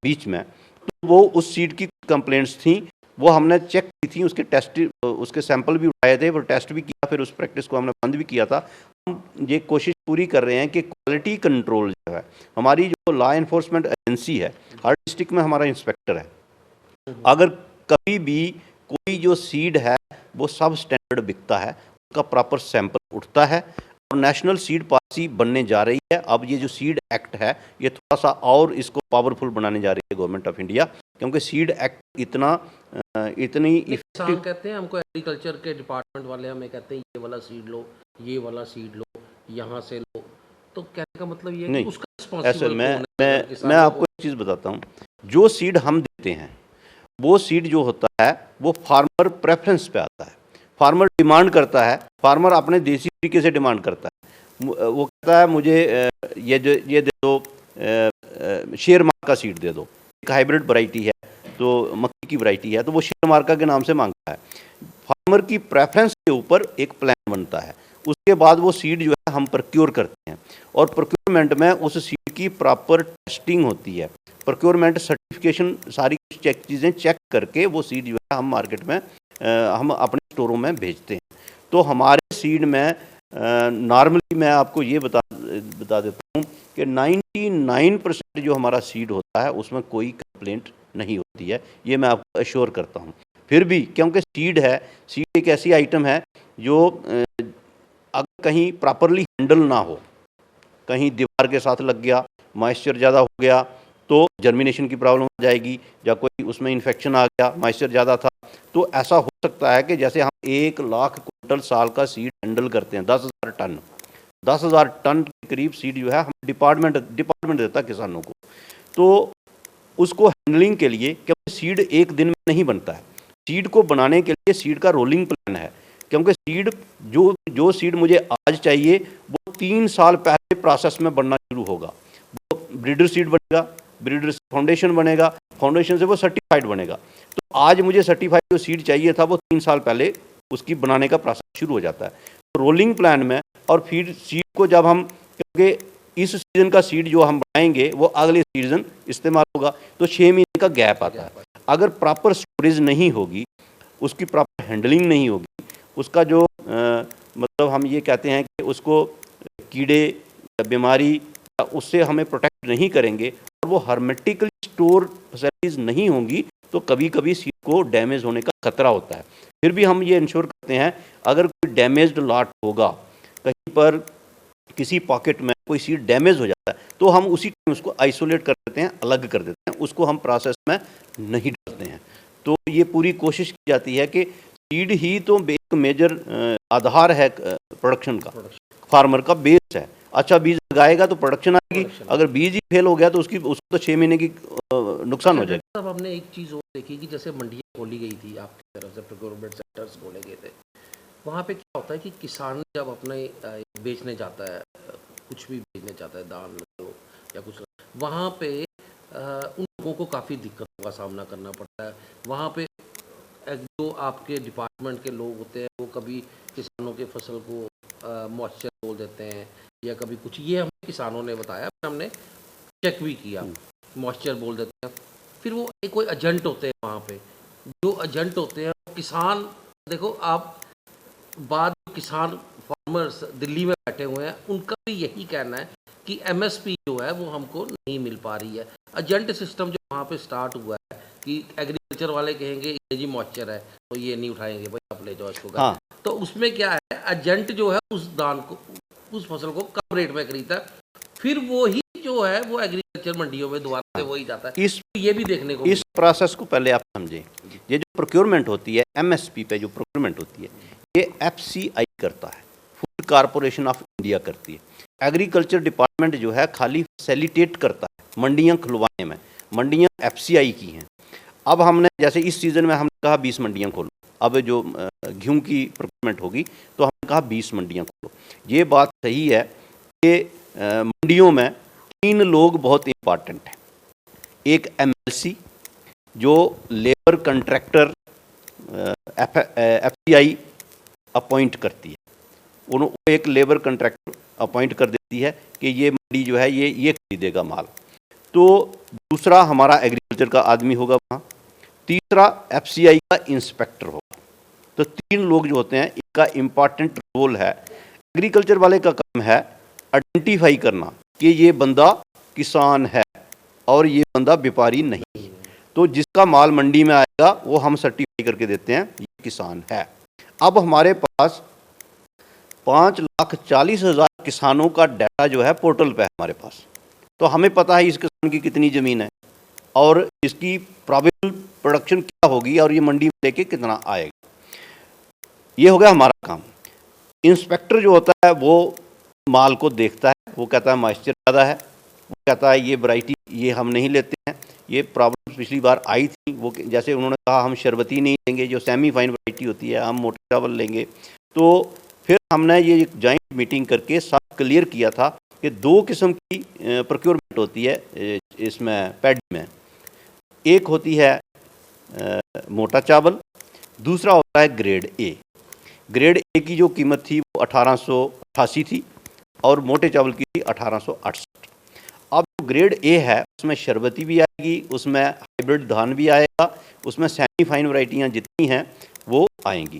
बीच में, तो वो उस सीड की कंप्लेंट्स थी, वो हमने चेक की थी, उसके टेस्ट, उसके सैंपल भी उठाए थे, वो टेस्ट भी किया, फिर उस प्रैक्टिस को हमने बंद भी किया था। हम ये कोशिश पूरी कर रहे हैं कि क्वालिटी कंट्रोल जो है, हमारी जो लॉ एनफोर्समेंट एजेंसी है, हर डिस्ट्रिक्ट में हमारा इंस्पेक्टर है, अगर कभी भी कोई जो सीड है वो सब स्टैंडर्ड बिकता है, उसका प्रॉपर सैंपल उठता है, और नेशनल सीड पॉलिसी बनने जा रही है। अब ये जो सीड एक्ट है ये थोड़ा सा और इसको पावरफुल बनाने जा रही है गवर्नमेंट ऑफ इंडिया, क्योंकि सीड एक्ट इतनी किसान कहते हैं हमको, एग्रीकल्चर के डिपार्टमेंट वाले हमें कहते हैं ये वाला सीड लो, ये वाला सीड लो, यहाँ से लो, तो कहने का मतलब ये है नहीं, कि उसका ऐसे रिस्पॉन्सिबल मैं आपको एक चीज़ बताता हूँ, जो सीड हम देते हैं वो सीड जो होता है वो फार्मर प्रेफरेंस पे आता है, फार्मर डिमांड करता है, फार्मर अपने देसी तरीके से डिमांड करता है, वो कहता है मुझे ये दे दो, शेर मार्का सीड दे दो, एक हाइब्रिड वैरायटी है, तो मक्की की वैरायटी है, तो वो शेर मार्का के नाम से मांगता है। फार्मर की प्रेफरेंस के ऊपर एक प्लान बनता है, उसके बाद वो सीड जो है हम प्रोक्योर करते हैं, और प्रोक्योरमेंट में उस सीड की प्रॉपर टेस्टिंग होती है, प्रोक्योरमेंट सर्टिफिकेशन, सारी चीज़ें चेक करके वो सीड जो है हम मार्केट में हम अपने स्टोरों में भेजते हैं। तो हमारे सीड में नॉर्मली मैं आपको ये बता देता हूँ कि 99% जो हमारा सीड होता है उसमें कोई कंप्लेंट नहीं होती है, ये मैं आपको अश्योर करता हूँ। फिर भी क्योंकि सीड है, सीड एक ऐसी आइटम है जो अगर कहीं प्रॉपरली हैंडल ना हो, कहीं दीवार के साथ लग गया, मॉइस्चर ज़्यादा हो गया तो जर्मिनेशन की प्रॉब्लम आ जाएगी, या कोई उसमें इन्फेक्शन आ गया, मॉइस्चर ज़्यादा था, तो ऐसा हो सकता है कि जैसे हम 1 लाख क्विंटल साल का सीड हैंडल करते हैं, 10,000 टन के करीब सीड जो है हम डिपार्टमेंट देता है किसानों को, तो उसको हैंडलिंग के लिए, क्योंकि सीड एक दिन में नहीं बनता है, सीड को बनाने के लिए सीड का रोलिंग प्लान है, क्योंकि सीड जो सीड मुझे आज चाहिए वो 3 साल पहले प्रोसेस में बनना शुरू होगा, वो ब्रीडर सीड बनेगा, ब्रीडर फाउंडेशन बनेगा, फाउंडेशन से वो सर्टिफाइड बनेगा, तो आज मुझे सर्टिफाइड जो सीड चाहिए था वो 3 साल पहले उसकी बनाने का प्रोसेस शुरू हो जाता है, तो रोलिंग प्लान में। और फिर सीड को जब हम, क्योंकि इस सीज़न का सीड जो हम बनाएंगे वो अगले सीज़न इस्तेमाल होगा, तो 6 महीने का गैप आता है। अगर प्रॉपर स्टोरेज नहीं होगी, उसकी प्रॉपर हैंडलिंग नहीं होगी, उसका जो मतलब हम ये कहते हैं कि उसको कीड़े या बीमारी या उससे हमें प्रोटेक्ट नहीं करेंगे और वो हर्मेटिकली स्टोर फैसिलिटीज़ नहीं होंगी, तो कभी कभी सीड को डैमेज होने का खतरा होता है। फिर भी हम ये इंश्योर करते हैं, अगर कोई डैमेज्ड लॉट होगा, कहीं पर किसी पॉकेट में कोई सीड डैमेज हो जाता है, तो हम उसी टाइम उसको आइसोलेट कर देते हैं, अलग कर देते हैं, उसको हम प्रोसेस में नहीं डालते हैं। तो ये पूरी कोशिश की जाती है कि सीड ही तो एक मेजर आधार है प्रोडक्शन का, फार्मर का बेस है। अच्छा बीज लगाएगा तो प्रोडक्शन आएगी, अगर बीज ही फेल हो गया तो उसको तो 6 महीने की नुकसान हो जाएगा। अब हमने एक चीज़ और देखी कि जैसे मंडियाँ खोली गई थी आपकी तरफ से, प्रोक्योरमेंट सेंटर्स खोले गए थे, वहाँ पे क्या होता है कि किसान जब अपने बेचने जाता है, कुछ भी बेचने जाता है, दाल लो या कुछ, वहाँ पे उन लोगों को काफ़ी दिक्कतों का सामना करना पड़ता है। वहाँ पे जो आपके डिपार्टमेंट के लोग होते हैं वो कभी किसानों के फसल को मॉइस्चर बोल देते हैं या कभी कुछ, ये हमें किसानों ने बताया, हमने चेक भी किया, मॉइस्चर बोल देते हैं। फिर वो कोई एजेंट होते हैं वहाँ पे, जो एजेंट होते हैं किसान, देखो आप बाद किसान फार्मर्स दिल्ली में बैठे हुए हैं, उनका भी यही कहना है कि एमएसपी जो है वो हमको नहीं मिल पा रही है। एजेंट सिस्टम जो वहाँ पे स्टार्ट हुआ है, कि एग्रीकल्चर वाले कहेंगे ये जी मॉइस्चर है तो ये नहीं उठाएंगे, भाई आप ले जाओ इसको घर। हाँ। तो उसमें क्या है, एजेंट जो है उस धान को, उस फसल को कम रेट में खरीदता है, फिर वो ही जो है वो एग्रीकल्चर मंडियों में दोबारा से वही जाता है। तो ये भी देखने को इस प्रोसेस को पहले आप समझें। ये जो प्रोक्योरमेंट होती है, एमएसपी पे जो प्रोक्योरमेंट होती है, ये एफसीआई करता है, फूड कॉरपोरेशन ऑफ इंडिया करती है। एग्रीकल्चर डिपार्टमेंट जो है खाली फैसिलिटेट करता है मंडियां खुलवाने में। मंडियां एफसीआई की हैं। अब हमने जैसे इस सीज़न में हमने कहा 20 मंडियां खोलो, अब जो गेहूं की प्रोक्योरमेंट होगी तो हमने कहा 20 मंडियां खोलो। ये बात सही है कि मंडियों में 3 लोग बहुत इम्पॉर्टेंट हैं। एक एमएलसी जो लेबर कंट्रैक्टर एफसीआई अपॉइंट करती है, उन्होंने एक लेबर कंट्रैक्टर अपॉइंट कर देती है कि ये मंडी जो है ये खरीदेगा माल। तो दूसरा हमारा एग्रीकल्चर का आदमी होगा वहाँ, तीसरा एफसीआई का इंस्पेक्टर होगा। तो 3 लोग जो होते हैं, इनका इम्पॉर्टेंट रोल है। एग्रीकल्चर वाले का काम है आइडेंटिफाई करना कि ये बंदा किसान है और ये बंदा व्यापारी नहीं। तो जिसका माल मंडी में आएगा वो हम सर्टिफाई करके देते हैं ये किसान है। अब हमारे पास 5,40,000 किसानों का डाटा जो है पोर्टल पे है हमारे पास। तो हमें पता है इस किसान की कितनी ज़मीन है और इसकी प्रोबेबल प्रोडक्शन क्या होगी और ये मंडी में लेके कितना आएगा। ये हो गया हमारा काम। इंस्पेक्टर जो होता है वो माल को देखता है, वो कहता है मॉइस्चर ज़्यादा है, वो कहता है ये वैरायटी ये हम नहीं लेते हैं, ये प्रॉब्लम पिछली बार आई थी, वो जैसे उन्होंने कहा हम शरबती नहीं लेंगे, जो सेमी फाइन वैरायटी होती है, हम मोटे चावल लेंगे। तो फिर हमने ये एक जॉइंट मीटिंग करके सब क्लियर किया था कि 2 किस्म की प्रोक्योरमेंट होती है इसमें पैडी में। एक होती है मोटा चावल, दूसरा होता है ग्रेड ए। ग्रेड ए की जो कीमत थी वो 1888 थी और मोटे चावल की थी 1868। अब जो ग्रेड ए है उसमें शरबती भी आएगी, उसमें हाइब्रिड धान भी आएगा, उसमें सेमी फाइन वैरायटियाँ जितनी हैं वो आएंगी।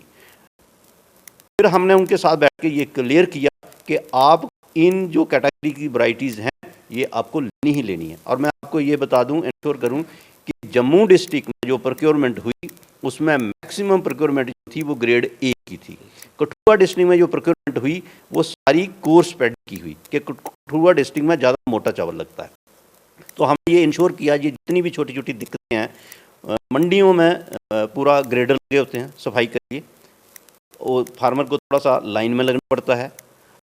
फिर हमने उनके साथ बैठ के ये क्लियर किया कि आप इन जो कैटेगरी की वैरायटीज़ हैं ये आपको लेनी ही लेनी है। और मैं आपको ये बता दूं, इंश्योर करूं कि जम्मू डिस्ट्रिक्ट में जो प्रोक्योरमेंट हुई उसमें मैक्सिमम प्रोक्योरमेंट जो थी वो ग्रेड ए की थी। कठुआ डिस्ट्रिक्ट में जो प्रोक्योरमेंट हुई वो सारी कोर्स पैड की हुई कि कठुआ डिस्ट्रिक्ट में ज़्यादा मोटा चावल लगता है। तो हमने ये इंश्योर किया ये जितनी भी छोटी छोटी दिक्कतें हैं मंडियों में पूरा ग्रेडर लगे होते हैं सफाई करिए, वो फार्मर को थोड़ा सा लाइन में लगना पड़ता है।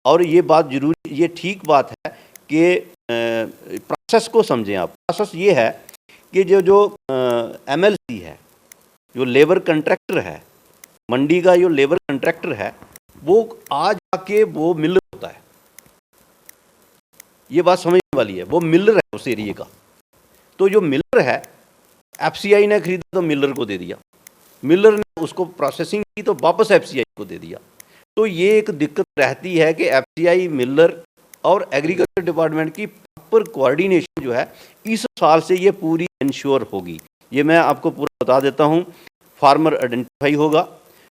और ये बात जरूरी, ये ठीक बात है कि प्रोसेस को समझें आप। प्रोसेस ये है कि जो एमएलसी है, जो लेबर कंट्रैक्टर है, मंडी का जो लेबर कंट्रैक्टर है, वो आज आके वो मिलर होता है। ये बात समझने वाली है, वो मिलर है उस एरिया का। तो जो मिलर है, एफसीआई ने खरीदा तो मिलर को दे दिया, मिलर ने उसको प्रोसेसिंग की तो वापस एफसीआई को दे दिया। तो ये एक दिक्कत रहती है कि एफसीआई, मिलर और एग्रीकल्चर डिपार्टमेंट की प्रॉपर कोऑर्डिनेशन जो है इस साल से ये पूरी इंश्योर होगी। ये मैं आपको पूरा बता देता हूँ। फार्मर आइडेंटिफाई होगा,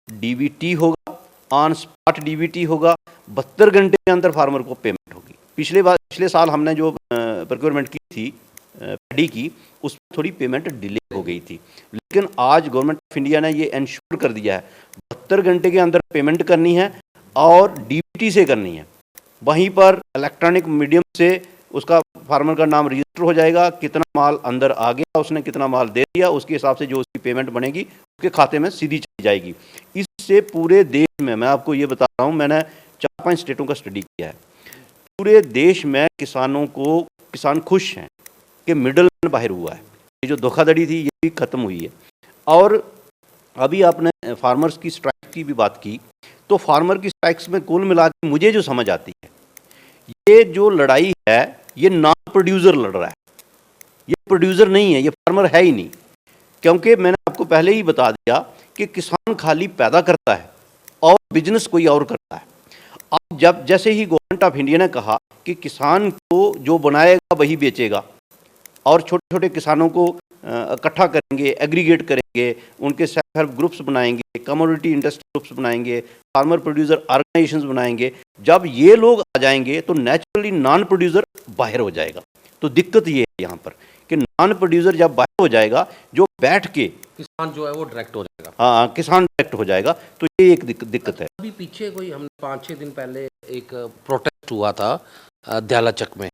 डीबीटी होगा, ऑन स्पॉट डीबीटी होगा, 72 घंटे के अंदर फार्मर को पेमेंट होगी। पिछले साल हमने जो प्रोक्योरमेंट की थी पैडी की, उसमें थोड़ी पेमेंट डिले हो गई थी, लेकिन आज गवर्नमेंट ऑफ इंडिया ने ये इंश्योर कर दिया है 72 घंटे के अंदर पेमेंट करनी है और डीबीटी से करनी है। वहीं पर इलेक्ट्रॉनिक मीडियम से उसका फार्मर का नाम रजिस्टर हो जाएगा, कितना माल अंदर आ गया, उसने कितना माल दे दिया, उसके हिसाब से जो उसकी पेमेंट बनेगी उसके खाते में सीधी चली जाएगी। इससे पूरे देश में, मैं आपको ये बता रहा हूँ, मैंने 4-5 स्टेटों का स्टडी किया है, पूरे देश में किसान खुश हैं कि मिडल मैन बाहर हुआ है। ये जो धोखाधड़ी थी ये भी खत्म हुई है। और अभी आपने फार्मर्स की स्ट्राइक की भी बात की, तो फार्मर की स्ट्राइक्स में कुल मिला के मुझे जो समझ आती है, ये जो लड़ाई है ये नॉन प्रोड्यूसर लड़ रहा है, ये प्रोड्यूसर नहीं है, ये फार्मर है ही नहीं। क्योंकि मैंने आपको पहले ही बता दिया कि किसान खाली पैदा करता है और बिजनेस कोई और करता है। अब जैसे ही गवर्नमेंट ऑफ इंडिया ने कहा कि किसान को जो बनाएगा वही बेचेगा और छोटे छोटे किसानों को इकट्ठा करेंगे, एग्रीगेट करेंगे, उनके सेल्फ हेल्प ग्रुप्स बनाएंगे, कमोडिटी इंडस्ट्री ग्रुप्स बनाएंगे, फार्मर प्रोड्यूसर ऑर्गेनाइजेशंस बनाएंगे। जब ये लोग आ जाएंगे तो नेचुरली नॉन प्रोड्यूसर बाहर हो जाएगा। तो दिक्कत ये है यहाँ पर कि नॉन प्रोड्यूसर जब बाहर हो जाएगा जो बैठ के किसान जो है वो डायरेक्ट हो जाएगा। हाँ किसान डायरेक्ट हो जाएगा। तो ये एक दिक्कत है। अभी पीछे कोई हमने 5-6 दिन पहले एक प्रोटेस्ट हुआ था दयालाचक में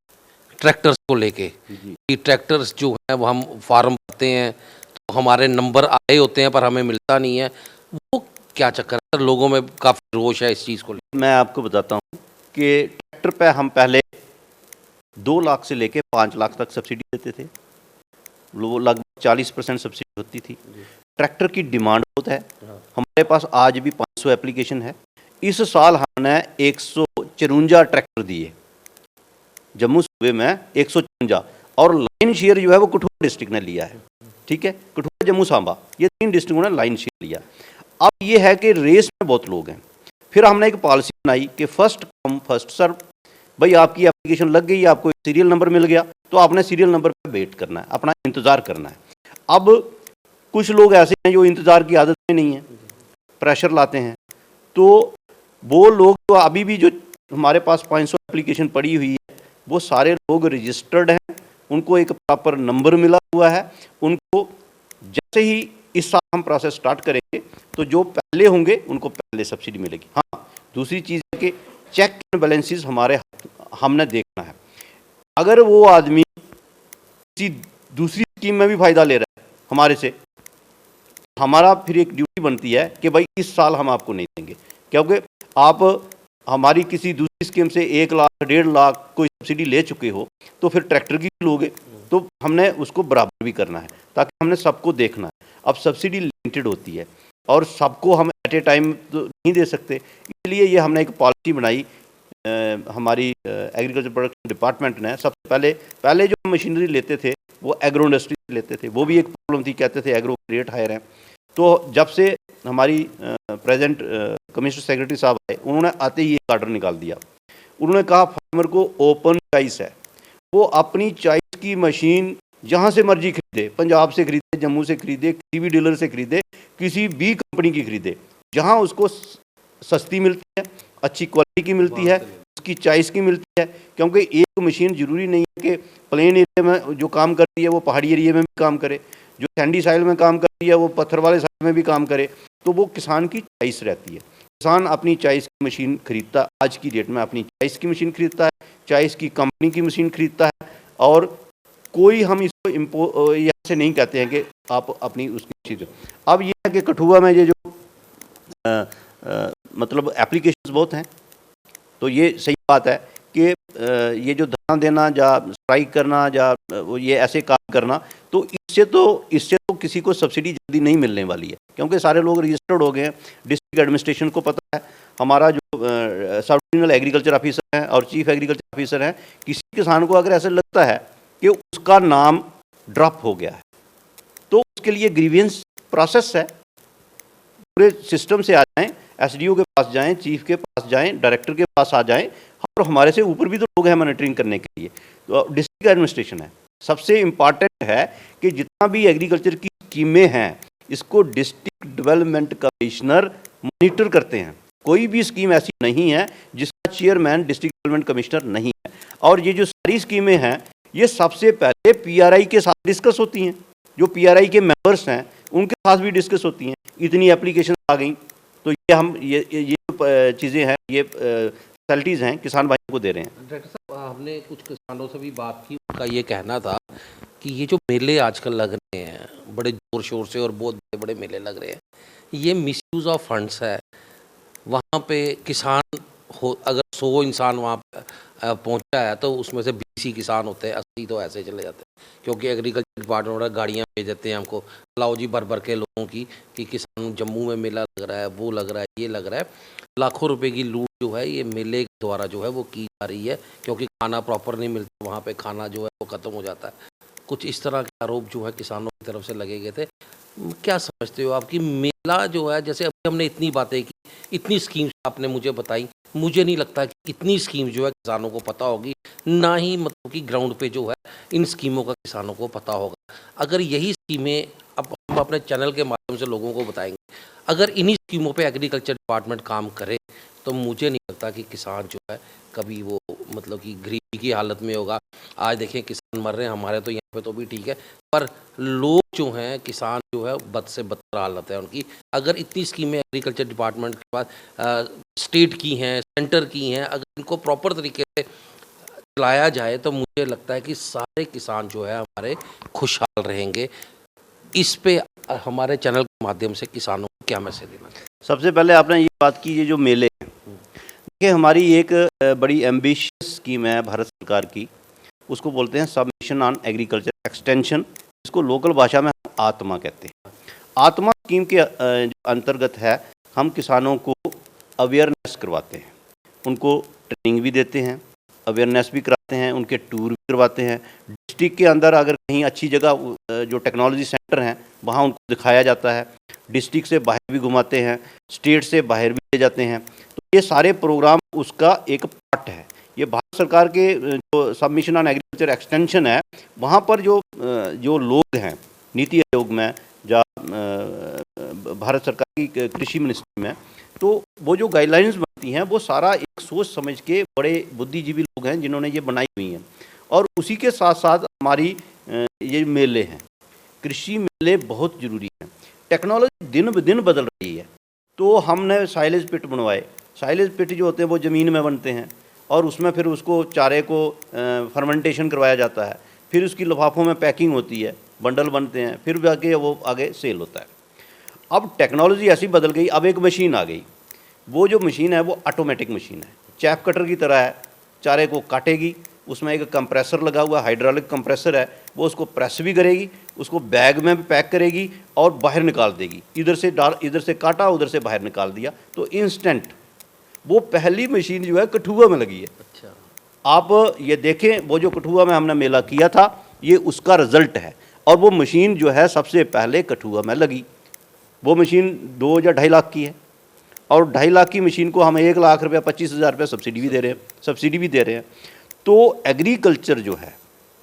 ट्रैक्टर्स को लेके कि ट्रैक्टर्स जो है वो हम फार्म भरते हैं तो हमारे नंबर आए होते हैं पर हमें मिलता नहीं है। वो क्या चक्कर है सर? लोगों में काफ़ी रोष है इस चीज़ को लेकर। मैं आपको बताता हूँ कि ट्रैक्टर पे हम पहले 2 लाख से लेके 5 लाख तक सब्सिडी देते थे। वो लगभग 40% सब्सिडी होती थी। ट्रैक्टर की डिमांड बहुत है। हमारे पास आज भी 500 एप्लीकेशन है। इस साल हमने 154 ट्रैक्टर दिए जम्मू सूबे में 154, और लाइन शेयर जो है वो कठुआ डिस्ट्रिक्ट ने लिया है। ठीक है, कठुआ जम्मू सांबा ये 3 डिस्ट्रिक्टों ने लाइन शेयर लिया। अब ये है कि रेस में बहुत लोग हैं। फिर हमने एक पॉलिसी बनाई कि फर्स्ट कम फर्स्ट सर्व। भाई आपकी एप्लीकेशन लग गई, आपको सीरियल नंबर मिल गया तो आपने सीरियल नंबर पर वेट करना है, अपना इंतज़ार करना है। अब कुछ लोग ऐसे हैं जो इंतज़ार की आदत में नहीं है, प्रेशर लाते हैं। तो वो लोग तो अभी भी जो हमारे पास 500 एप्लीकेशन पड़ी हुई है वो सारे लोग रजिस्टर्ड हैं, उनको एक प्रॉपर नंबर मिला हुआ है। उनको जैसे ही इस साल हम प्रोसेस स्टार्ट करेंगे तो जो पहले होंगे उनको पहले सब्सिडी मिलेगी। हाँ, दूसरी चीज़ है कि चेक एंड बैलेंसेस हमने देखना है। अगर वो आदमी किसी दूसरी स्कीम में भी फ़ायदा ले रहा है हमारे से, हमारा फिर एक ड्यूटी बनती है कि भाई इस साल हम आपको नहीं देंगे, क्योंकि आप हमारी किसी दूसरी स्कीम से 1 लाख 1.5 लाख कोई सब्सिडी ले चुके हो तो फिर ट्रैक्टर की लोगे तो हमने उसको बराबर भी करना है, ताकि हमने सबको देखना है। अब सब्सिडी लिमिटेड होती है और सबको हम एट ए टाइम तो नहीं दे सकते, इसलिए ये हमने एक पॉलिसी बनाई हमारी एग्रीकल्चर प्रोडक्शन डिपार्टमेंट ने। सबसे पहले जो मशीनरी लेते थे वो एग्रो इंडस्ट्री से लेते थे, वो भी एक प्रॉब्लम थी, कहते थे एग्रो रेट हायर हैं। तो जब से हमारी प्रेजेंट कमिश्नर सेक्रेटरी साहब आए, उन्होंने आते ही एक आर्डर निकाल दिया। उन्होंने कहा फार्मर को ओपन चॉइस है, वो अपनी चॉइस की मशीन जहाँ से मर्जी खरीदे, पंजाब से खरीदे, जम्मू से खरीदे, किसी भी डीलर से खरीदे, किसी भी कंपनी की खरीदे, जहाँ उसको सस्ती मिलती है, अच्छी क्वालिटी की मिलती है, उसकी चॉइस की मिलती है। क्योंकि एक मशीन जरूरी नहीं है कि प्लेन एरिया में जो काम करती है वो पहाड़ी एरिया में भी काम करे, जो सैंडी साइल में काम करती है वो पत्थर वाले साइल में भी काम करे। तो वो किसान की चॉइस रहती है। किसान अपनी चॉइस की मशीन खरीदता है, आज की डेट में अपनी चॉइस की मशीन खरीदता है, चॉइस की कंपनी की मशीन खरीदता है। और कोई हम इसको यहाँ से नहीं कहते हैं कि आप अपनी उसकी चीज़। अब ये है कि कठुआ में ये जो मतलब एप्लीकेशंस बहुत हैं, तो ये सही बात है कि ये जो धरना देना या स्ट्राइक करना या ये ऐसे काम करना, तो इससे तो किसी को सब्सिडी जल्दी नहीं मिलने वाली है, क्योंकि सारे लोग रजिस्टर्ड हो गए हैं। डिस्ट्रिक्ट एडमिनिस्ट्रेशन को पता है, हमारा जो सब डिविजनल एग्रीकल्चर ऑफिसर हैं और चीफ एग्रीकल्चर ऑफिसर हैं, किसी किसान को अगर ऐसा लगता है कि उसका नाम ड्रॉप हो गया है तो उसके लिए ग्रीवेंस प्रोसेस है। पूरे सिस्टम से आ जाएं, एसडीओ के पास जाएं, चीफ के पास जाएं, डायरेक्टर के पास आ जाएं, और हमारे से ऊपर भी तो लोग हैं मॉनिटरिंग करने के लिए। तो डिस्ट्रिक्ट एडमिनिस्ट्रेशन है, सबसे इम्पॉर्टेंट है कि जितना भी एग्रीकल्चर की स्कीमें हैं इसको डिस्ट्रिक्ट डेवलपमेंट कमिश्नर मॉनिटर करते हैं। कोई भी स्कीम ऐसी नहीं है जिसका चेयरमैन डिस्ट्रिक्ट डेवलपमेंट कमिश्नर नहीं है। और ये जो सारी स्कीमें हैं ये सबसे पहले पीआरआई के साथ डिस्कस होती हैं, जो पीआरआई के मेंबर्स हैं उनके साथ भी डिस्कस होती हैं। इतनी एप्लीकेशन आ गई तो ये हम ये चीज़ें हैं, ये फैसिलिटीज़ हैं किसान भाइयों को दे रहे हैं। डायरेक्टर साहब, हमने कुछ किसानों से भी बात की, उनका ये कहना था कि ये जो मेले आजकल लग रहे हैं बड़े ज़ोर शोर से और बहुत बड़े बड़े मेले लग रहे हैं, ये मिसयूज़ ऑफ फंड्स है। वहाँ पे किसान हो, अगर 100 इंसान वहाँ पहुँचा है तो उसमें से 20 ही किसान होते हैं, 80 तो ऐसे चले जाते हैं, क्योंकि एग्रीकल्चर डिपार्टमेंट गाड़ियाँ भेज देते हैं हमको, लाओ जी भर भर के लोगों की कि किसान जम्मू में मेला लग रहा है, वो लग रहा है, ये लग रहा है। लाखों रुपए की लूट जो है ये मेले के द्वारा जो है वो की जा रही है, क्योंकि खाना प्रॉपर नहीं मिलता वहाँ पे, खाना जो है वो ख़त्म हो जाता है। कुछ इस तरह के आरोप जो है किसानों की तरफ से लगे गए थे। क्या समझते हो आपकी मेला जो है, जैसे अभी हमने इतनी बातें की, इतनी स्कीम्स आपने मुझे बताई, मुझे नहीं लगता कि इतनी स्कीम जो है किसानों को पता होगी, ना ही मतलब कि ग्राउंड पे जो है इन स्कीमों का किसानों को पता होगा। अगर यही स्कीमें अब हम अपने चैनल के माध्यम से लोगों को बताएंगे, अगर इन्हीं स्कीमों पे एग्रीकल्चर डिपार्टमेंट काम करे तो मुझे नहीं लगता कि किसान जो है कभी वो मतलब कि गरीबी की हालत में होगा। आज देखें किसान मर रहे हैं, हमारे तो यहाँ पे तो भी ठीक है, पर लोग जो हैं, किसान जो है बद से बदतर हालत है उनकी। अगर इतनी स्कीमें एग्रीकल्चर डिपार्टमेंट के पास स्टेट की हैं, सेंटर की हैं, अगर इनको प्रॉपर तरीके से चलाया जाए तो मुझे लगता है कि सारे किसान जो है हमारे खुशहाल रहेंगे। इस पे हमारे चैनल के माध्यम से किसानों को क्या मैसेज देना चाहिए? सबसे पहले आपने ये बात की, ये जो मेले हैं, देखिए हमारी एक बड़ी एम्बिशियस स्कीम है भारत सरकार की, उसको बोलते हैं सब मिशन ऑन एग्रीकल्चर एक्सटेंशन, इसको लोकल भाषा में हम आत्मा कहते हैं। आत्मा स्कीम के जो अंतर्गत है, हम किसानों को अवेयरनेस करवाते हैं, उनको ट्रेनिंग भी देते हैं, अवेयरनेस भी कराते हैं, उनके टूर भी करवाते हैं। डिस्ट्रिक्ट के अंदर अगर कहीं अच्छी जगह जो टेक्नोलॉजी सेंटर हैं वहाँ उनको दिखाया जाता है, डिस्ट्रिक्ट से बाहर भी घुमाते हैं, स्टेट से बाहर भी ले जाते हैं। तो ये सारे प्रोग्राम उसका एक पार्ट है। ये भारत सरकार के जो सब मिशन ऑन एग्रीकल्चर एक्सटेंशन है, वहाँ पर जो लोग हैं नीति आयोग में या भारत सरकार की कृषि मिनिस्ट्री में, तो वो जो गाइडलाइंस बनती हैं वो सारा एक सोच समझ के बड़े बुद्धिजीवी लोग हैं जिन्होंने ये बनाई हुई हैं। और उसी के साथ साथ हमारी ये मेले हैं, कृषि मेले बहुत ज़रूरी हैं। टेक्नोलॉजी दिन ब दिन बदल रही है, तो हमने साइलेज पिट बनवाए। साइलेज पिट जो होते हैं वो ज़मीन में बनते हैं और उसमें फिर उसको चारे को फर्मेंटेशन करवाया जाता है, फिर उसकी लिफाफों में पैकिंग होती है, बंडल बनते हैं, फिर जाके वो आगे सेल होता है। अब टेक्नोलॉजी ऐसी बदल गई, अब एक मशीन आ गई। वो जो मशीन है वो ऑटोमेटिक मशीन है, चैप कटर की तरह है, चारे को काटेगी, उसमें एक कंप्रेसर लगा हुआ, हाइड्रोलिक कंप्रेसर है, वो उसको प्रेस भी करेगी, उसको बैग में भी पैक करेगी और बाहर निकाल देगी। इधर से काटा, उधर से बाहर निकाल दिया, तो इंस्टेंट। वो पहली मशीन जो है कठुआ में लगी है। अच्छा, आप ये देखें, वो जो कठुआ में हमने मेला किया था, ये उसका रिजल्ट है। और वो मशीन जो है सबसे पहले कठुआ में लगी। वो मशीन 2 या 2.5 लाख की है, और 2.5 लाख की मशीन को हम 1 लाख रुपया, 25,000 रुपया सब्सिडी भी दे रहे हैं। तो एग्रीकल्चर जो है,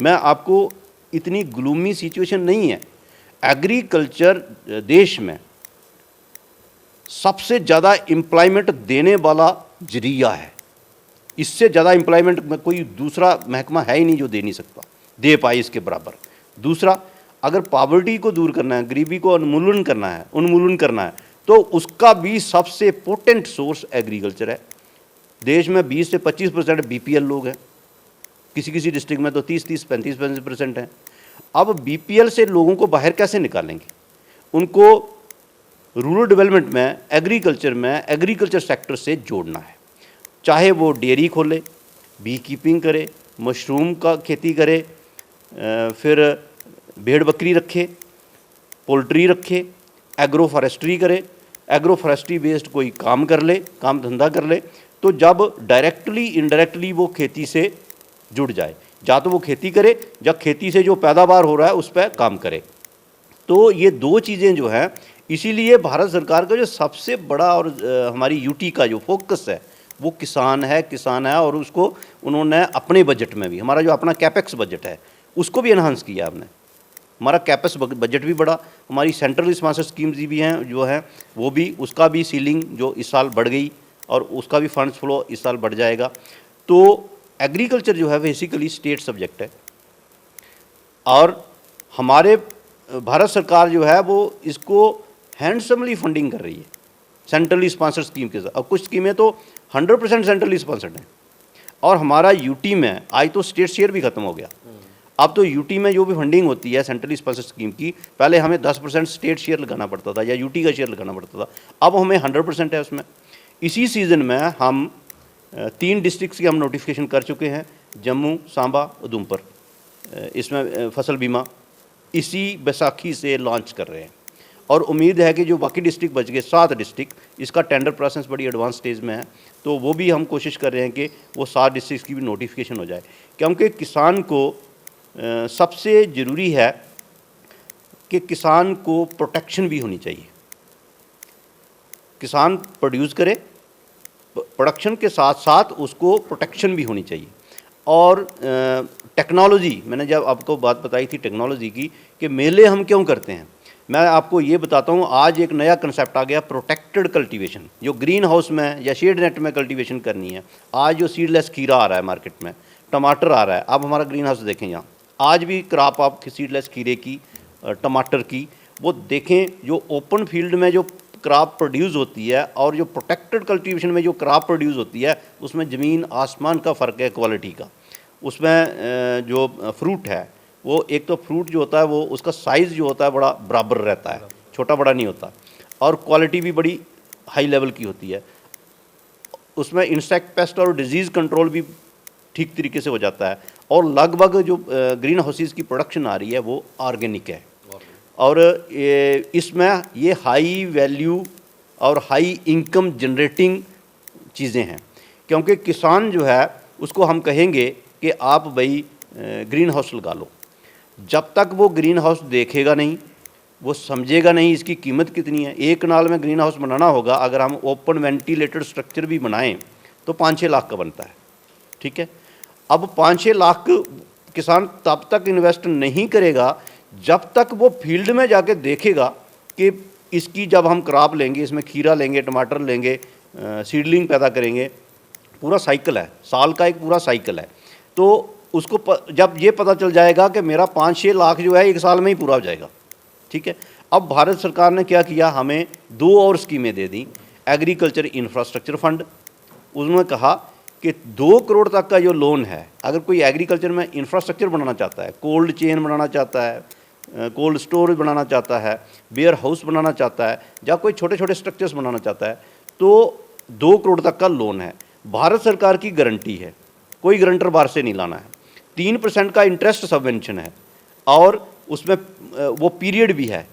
मैं आपको, इतनी ग्लूमी सिचुएशन नहीं है। एग्रीकल्चर देश में सबसे ज़्यादा एम्प्लॉयमेंट देने वाला जरिया है। इससे ज़्यादा एम्प्लॉयमेंट में कोई दूसरा महकमा है ही नहीं जो दे पाए इसके बराबर। दूसरा, अगर पॉवर्टी को दूर करना है, गरीबी को उन्मूलन करना है, तो उसका भी सबसे पोटेंट सोर्स एग्रीकल्चर है। देश में 20 से 25% बीपीएल लोग हैं, किसी डिस्ट्रिक्ट में तो 30, 35% हैं। अब बीपीएल से लोगों को बाहर कैसे निकालेंगे? उनको रूरल डेवलपमेंट में, एग्रीकल्चर सेक्टर से जोड़ना है। चाहे वो डेयरी खोले, बी कीपिंग करे, मशरूम का खेती करे, फिर भेड़ बकरी रखे, पोल्ट्री रखे, एग्रो फॉरेस्ट्री करे, एग्रो फॉरेस्ट्री बेस्ड कोई काम धंधा कर ले, तो जब डायरेक्टली इनडायरेक्टली वो खेती से जुड़ जाए, या तो वो खेती करे या खेती से जो पैदावार हो रहा है उस पर काम करे। तो ये 2 चीज़ें जो हैं, इसीलिए भारत सरकार का जो सबसे बड़ा और हमारी यूटी का जो फोकस है वो किसान है। और उसको उन्होंने अपने बजट में भी, हमारा जो अपना कैपेक्स बजट है उसको भी इन्हांस किया हमने। हमारा कैपेक्स बजट भी बढ़ा, हमारी सेंट्रल स्पॉन्सर स्कीम्स भी हैं जो हैं, वो भी, उसका भी सीलिंग जो इस साल बढ़ गई और उसका भी फंड्स फ्लो इस साल बढ़ जाएगा। तो एग्रीकल्चर जो है बेसिकली स्टेट सब्जेक्ट है, और हमारे भारत सरकार जो है वो इसको हैंडसमली फंडिंग कर रही है सेंट्रली स्पॉन्सर स्कीम के साथ। और कुछ स्कीमें तो 100% सेंट्रली स्पॉन्सर्ड हैं। और हमारा यूटी में आज तो स्टेट शेयर भी ख़त्म हो गया। अब तो यूटी में जो भी फंडिंग होती है सेंट्रली स्पॉन्सर स्कीम की, पहले हमें 10% स्टेट शेयर लगाना पड़ता था या यूटी का शेयर लगाना पड़ता था, अब हमें 100% है उसमें। इसी सीज़न में हम 3 डिस्ट्रिक्ट्स की हम नोटिफिकेशन कर चुके हैं, जम्मू, सांबा, उधमपुर। इसमें फसल बीमा इसी बैसाखी से लॉन्च कर रहे हैं, और उम्मीद है कि जो बाकी डिस्ट्रिक्ट बच गए, 7 डिस्ट्रिक्ट, इसका टेंडर प्रोसेस बड़ी एडवांस स्टेज में है, तो वो भी हम कोशिश कर रहे हैं कि वो 7 डिस्ट्रिक्ट की भी नोटिफिकेशन हो जाए। क्योंकि किसान को सबसे ज़रूरी है कि किसान को प्रोटेक्शन भी होनी चाहिए। किसान प्रोड्यूस करे, प्रोडक्शन के साथ साथ उसको प्रोटेक्शन भी होनी चाहिए। और टेक्नोलॉजी, मैंने जब आपको बात बताई थी टेक्नोलॉजी की कि मेले हम क्यों करते हैं, मैं आपको ये बताता हूँ। आज एक नया कंसेप्ट आ गया, प्रोटेक्टेड कल्टीवेशन, जो ग्रीन हाउस में या शेड नेट में कल्टीवेशन करनी है। आज जो सीडलेस खीरा आ रहा है मार्केट में, टमाटर आ रहा है, आप हमारा ग्रीन हाउस देखें यहाँ, आज भी क्रॉप आप सीडलेस खीरे की, टमाटर की, वो देखें जो ओपन फील्ड में जो क्रॉप प्रोड्यूस होती है और जो प्रोटेक्टेड कल्टीवेशन में जो क्रॉप प्रोड्यूस होती है, उसमें ज़मीन आसमान का फ़र्क है क्वालिटी का। उसमें जो फ्रूट है, वो एक तो फ्रूट जो होता है वो उसका साइज़ जो होता है बड़ा बराबर रहता है, छोटा बड़ा नहीं होता, और क्वालिटी भी बड़ी हाई लेवल की होती है। उसमें इंसेक्ट पेस्ट और डिजीज़ कंट्रोल भी ठीक तरीके से हो जाता है, और लगभग जो ग्रीन हाउसेस की प्रोडक्शन आ रही है वो ऑर्गेनिक है, और इसमें ये हाई वैल्यू और हाई इनकम जनरेटिंग चीज़ें हैं। क्योंकि किसान जो है उसको हम कहेंगे कि आप भाई ग्रीन हाउस लगा लो, जब तक वो ग्रीन हाउस देखेगा नहीं, वो समझेगा नहीं इसकी कीमत कितनी है। एक कनाल में ग्रीन हाउस बनाना होगा, अगर हम ओपन वेंटिलेटेड स्ट्रक्चर भी बनाएं तो 5-6 लाख का बनता है, ठीक है। अब 5-6 लाख किसान तब तक इन्वेस्ट नहीं करेगा जब तक वो फील्ड में जाके देखेगा कि इसकी, जब हम क्रॉप लेंगे, इसमें खीरा लेंगे, टमाटर लेंगे, सीडलिंग पैदा करेंगे, पूरा साइकिल है, साल का एक पूरा साइकिल है। तो उसको जब ये पता चल जाएगा कि मेरा 5-6 लाख जो है 1 साल में ही पूरा हो जाएगा, ठीक है। अब भारत सरकार ने क्या किया, हमें 2 और स्कीमें दे दी। एग्रीकल्चर इंफ्रास्ट्रक्चर फंड, उन्होंने कहा कि 2 करोड़ तक का जो लोन है, अगर कोई एग्रीकल्चर में इंफ्रास्ट्रक्चर बनाना चाहता है, कोल्ड चेन बनाना चाहता है, कोल्ड स्टोरेज बनाना चाहता है, वेयर हाउस बनाना चाहता है, या कोई छोटे छोटे स्ट्रक्चर्स बनाना चाहता है, तो 2 करोड़ तक का लोन है। भारत सरकार की गारंटी है, कोई गारंटर बाहर से नहीं लाना है। 3% का इंटरेस्ट सबवेंशन है, और उसमें वो पीरियड भी है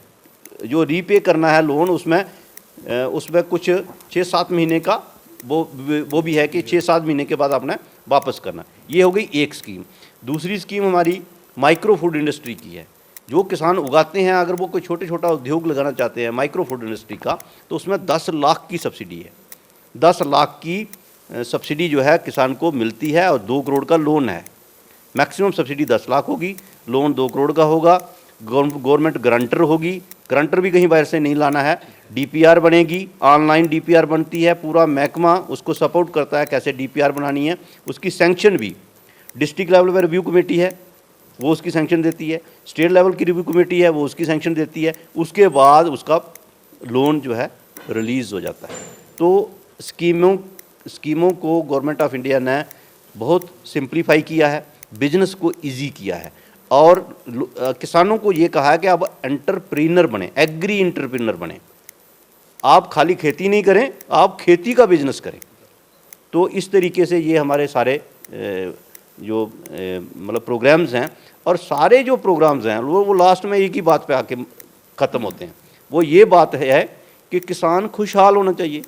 जो रीपे करना है लोन, उसमें कुछ 6-7 महीने का वो भी है कि 6-7 महीने के बाद आपने वापस करना। ये हो गई एक स्कीम। दूसरी स्कीम हमारी माइक्रो फूड इंडस्ट्री की है। जो किसान उगाते हैं, अगर वो कोई छोटा उद्योग लगाना चाहते हैं माइक्रो फूड इंडस्ट्री का, तो उसमें 10 लाख की सब्सिडी है। 10 लाख की सब्सिडी जो है किसान को मिलती है, और 2 करोड़ का लोन है। मैक्सिमम सब्सिडी 10 लाख होगी, लोन 2 करोड़ का होगा। गवर्नमेंट गारंटर होगी, गारंटर भी कहीं बाहर से नहीं लाना है। डीपीआर बनेगी, ऑनलाइन डीपीआर बनती है, पूरा महकमा उसको सपोर्ट करता है कैसे डीपीआर बनानी है। उसकी सैंक्शन भी डिस्ट्रिक्ट लेवल पर रिव्यू कमेटी है, वो उसकी सैंक्शन देती है। स्टेट लेवल की रिव्यू कमेटी है, वो उसकी सैंक्शन देती है। उसके बाद उसका लोन जो है रिलीज़ हो जाता है। तो स्कीमों को गवर्नमेंट ऑफ इंडिया ने बहुत सिंप्लीफाई किया है, बिजनेस को इजी किया है, और किसानों को ये कहा है कि आप एंटरप्रेन्योर बने, एग्री एंटरप्रेन्योर बने। आप खाली खेती नहीं करें, आप खेती का बिजनेस करें। तो इस तरीके से ये हमारे सारे जो मतलब प्रोग्राम्स हैं, और सारे जो प्रोग्राम्स हैं वो लास्ट में एक ही बात पे आके ख़त्म होते हैं। वो ये बात है कि किसान खुशहाल होना चाहिए।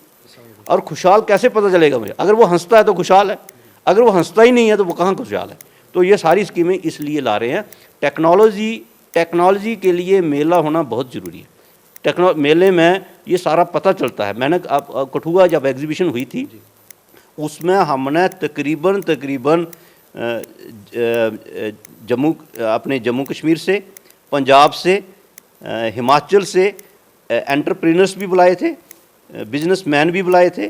और खुशहाल कैसे पता चलेगा मुझे? अगर वो हंसता है तो खुशहाल है, अगर वो हंसता ही नहीं है तो वो कहाँ खुशहाल है। तो ये सारी स्कीमें इसलिए ला रहे हैं। टेक्नोलॉजी के लिए मेला होना बहुत ज़रूरी है। मेले में ये सारा पता चलता है। मैंने कठुआ जब एग्जीबिशन हुई थी, उसमें हमने तकरीबन जम्मू कश्मीर से, पंजाब से, हिमाचल से एंटरप्रेन्योर्स भी बुलाए थे, बिजनेसमैन भी बुलाए थे,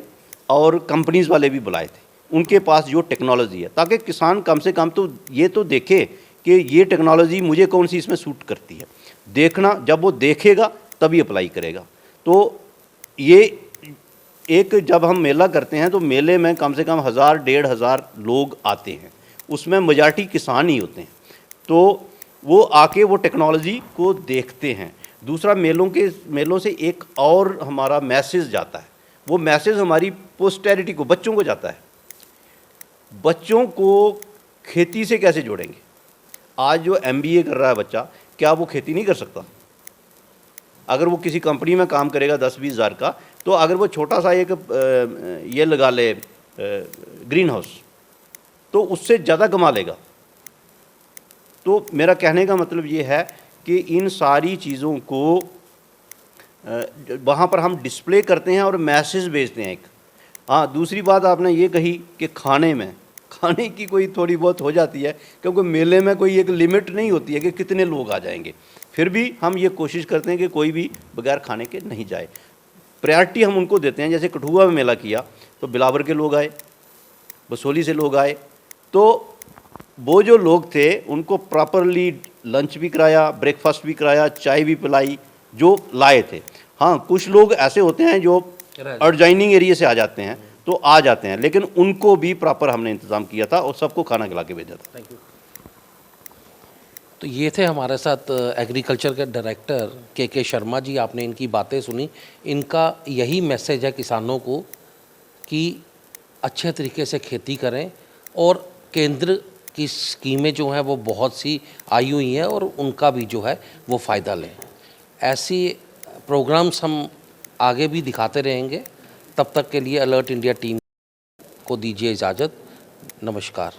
और कंपनीज़ वाले भी बुलाए थे। उनके पास जो टेक्नोलॉजी है, ताकि किसान कम से कम तो ये तो देखे कि ये टेक्नोलॉजी मुझे कौन सी इसमें सूट करती है। देखना, जब वो देखेगा तभी अप्लाई करेगा। तो ये एक जब हम मेला करते हैं तो मेले में कम से कम 1000-1500 लोग आते हैं, उसमें मेजॉरिटी किसान ही होते हैं। तो वो आके वो टेक्नोलॉजी को देखते हैं। दूसरा, मेलों से एक और हमारा मैसेज जाता है। वो मैसेज हमारी पोस्टेरिटी को, बच्चों को जाता है। बच्चों को खेती से कैसे जोड़ेंगे? आज जो MBA कर रहा है बच्चा, क्या वो खेती नहीं कर सकता? अगर वो किसी कंपनी में काम करेगा 10-20 हज़ार का, तो अगर वो छोटा सा एक ये लगा ले ग्रीन हाउस, तो उससे ज़्यादा कमा लेगा। तो मेरा कहने का मतलब ये है कि इन सारी चीज़ों को वहाँ पर हम डिस्प्ले करते हैं और मैसेज भेजते हैं एक। हाँ, दूसरी बात आपने ये कही कि खाने की कोई थोड़ी बहुत हो जाती है, क्योंकि मेले में कोई एक लिमिट नहीं होती है कि कितने लोग आ जाएंगे। फिर भी हम ये कोशिश करते हैं कि कोई भी बगैर खाने के नहीं जाए। प्रायोरिटी हम उनको देते हैं। जैसे कठुआ में मेला किया तो बिलावर के लोग आए, बसोली से लोग आए, तो वो जो लोग थे उनको प्रॉपरली लंच भी कराया, ब्रेकफास्ट भी कराया, चाय भी पिलाई जो लाए थे। हाँ, कुछ लोग ऐसे होते हैं जो एडजॉइनिंग एरिया से आ जाते हैं तो आ जाते हैं, लेकिन उनको भी प्रॉपर हमने इंतज़ाम किया था और सबको खाना खिला के भेजा था। Thank you. तो ये थे हमारे साथ एग्रीकल्चर के डायरेक्टर के शर्मा जी। आपने इनकी बातें सुनी। इनका यही मैसेज है किसानों को कि अच्छे तरीके से खेती करें और केंद्र की स्कीमें जो हैं वो बहुत सी आई हुई हैं और उनका भी जो है वो फ़ायदा लें। ऐसी प्रोग्राम्स हम आगे भी दिखाते रहेंगे। तब तक के लिए अलर्ट इंडिया टीम को दीजिए इजाज़त। नमस्कार।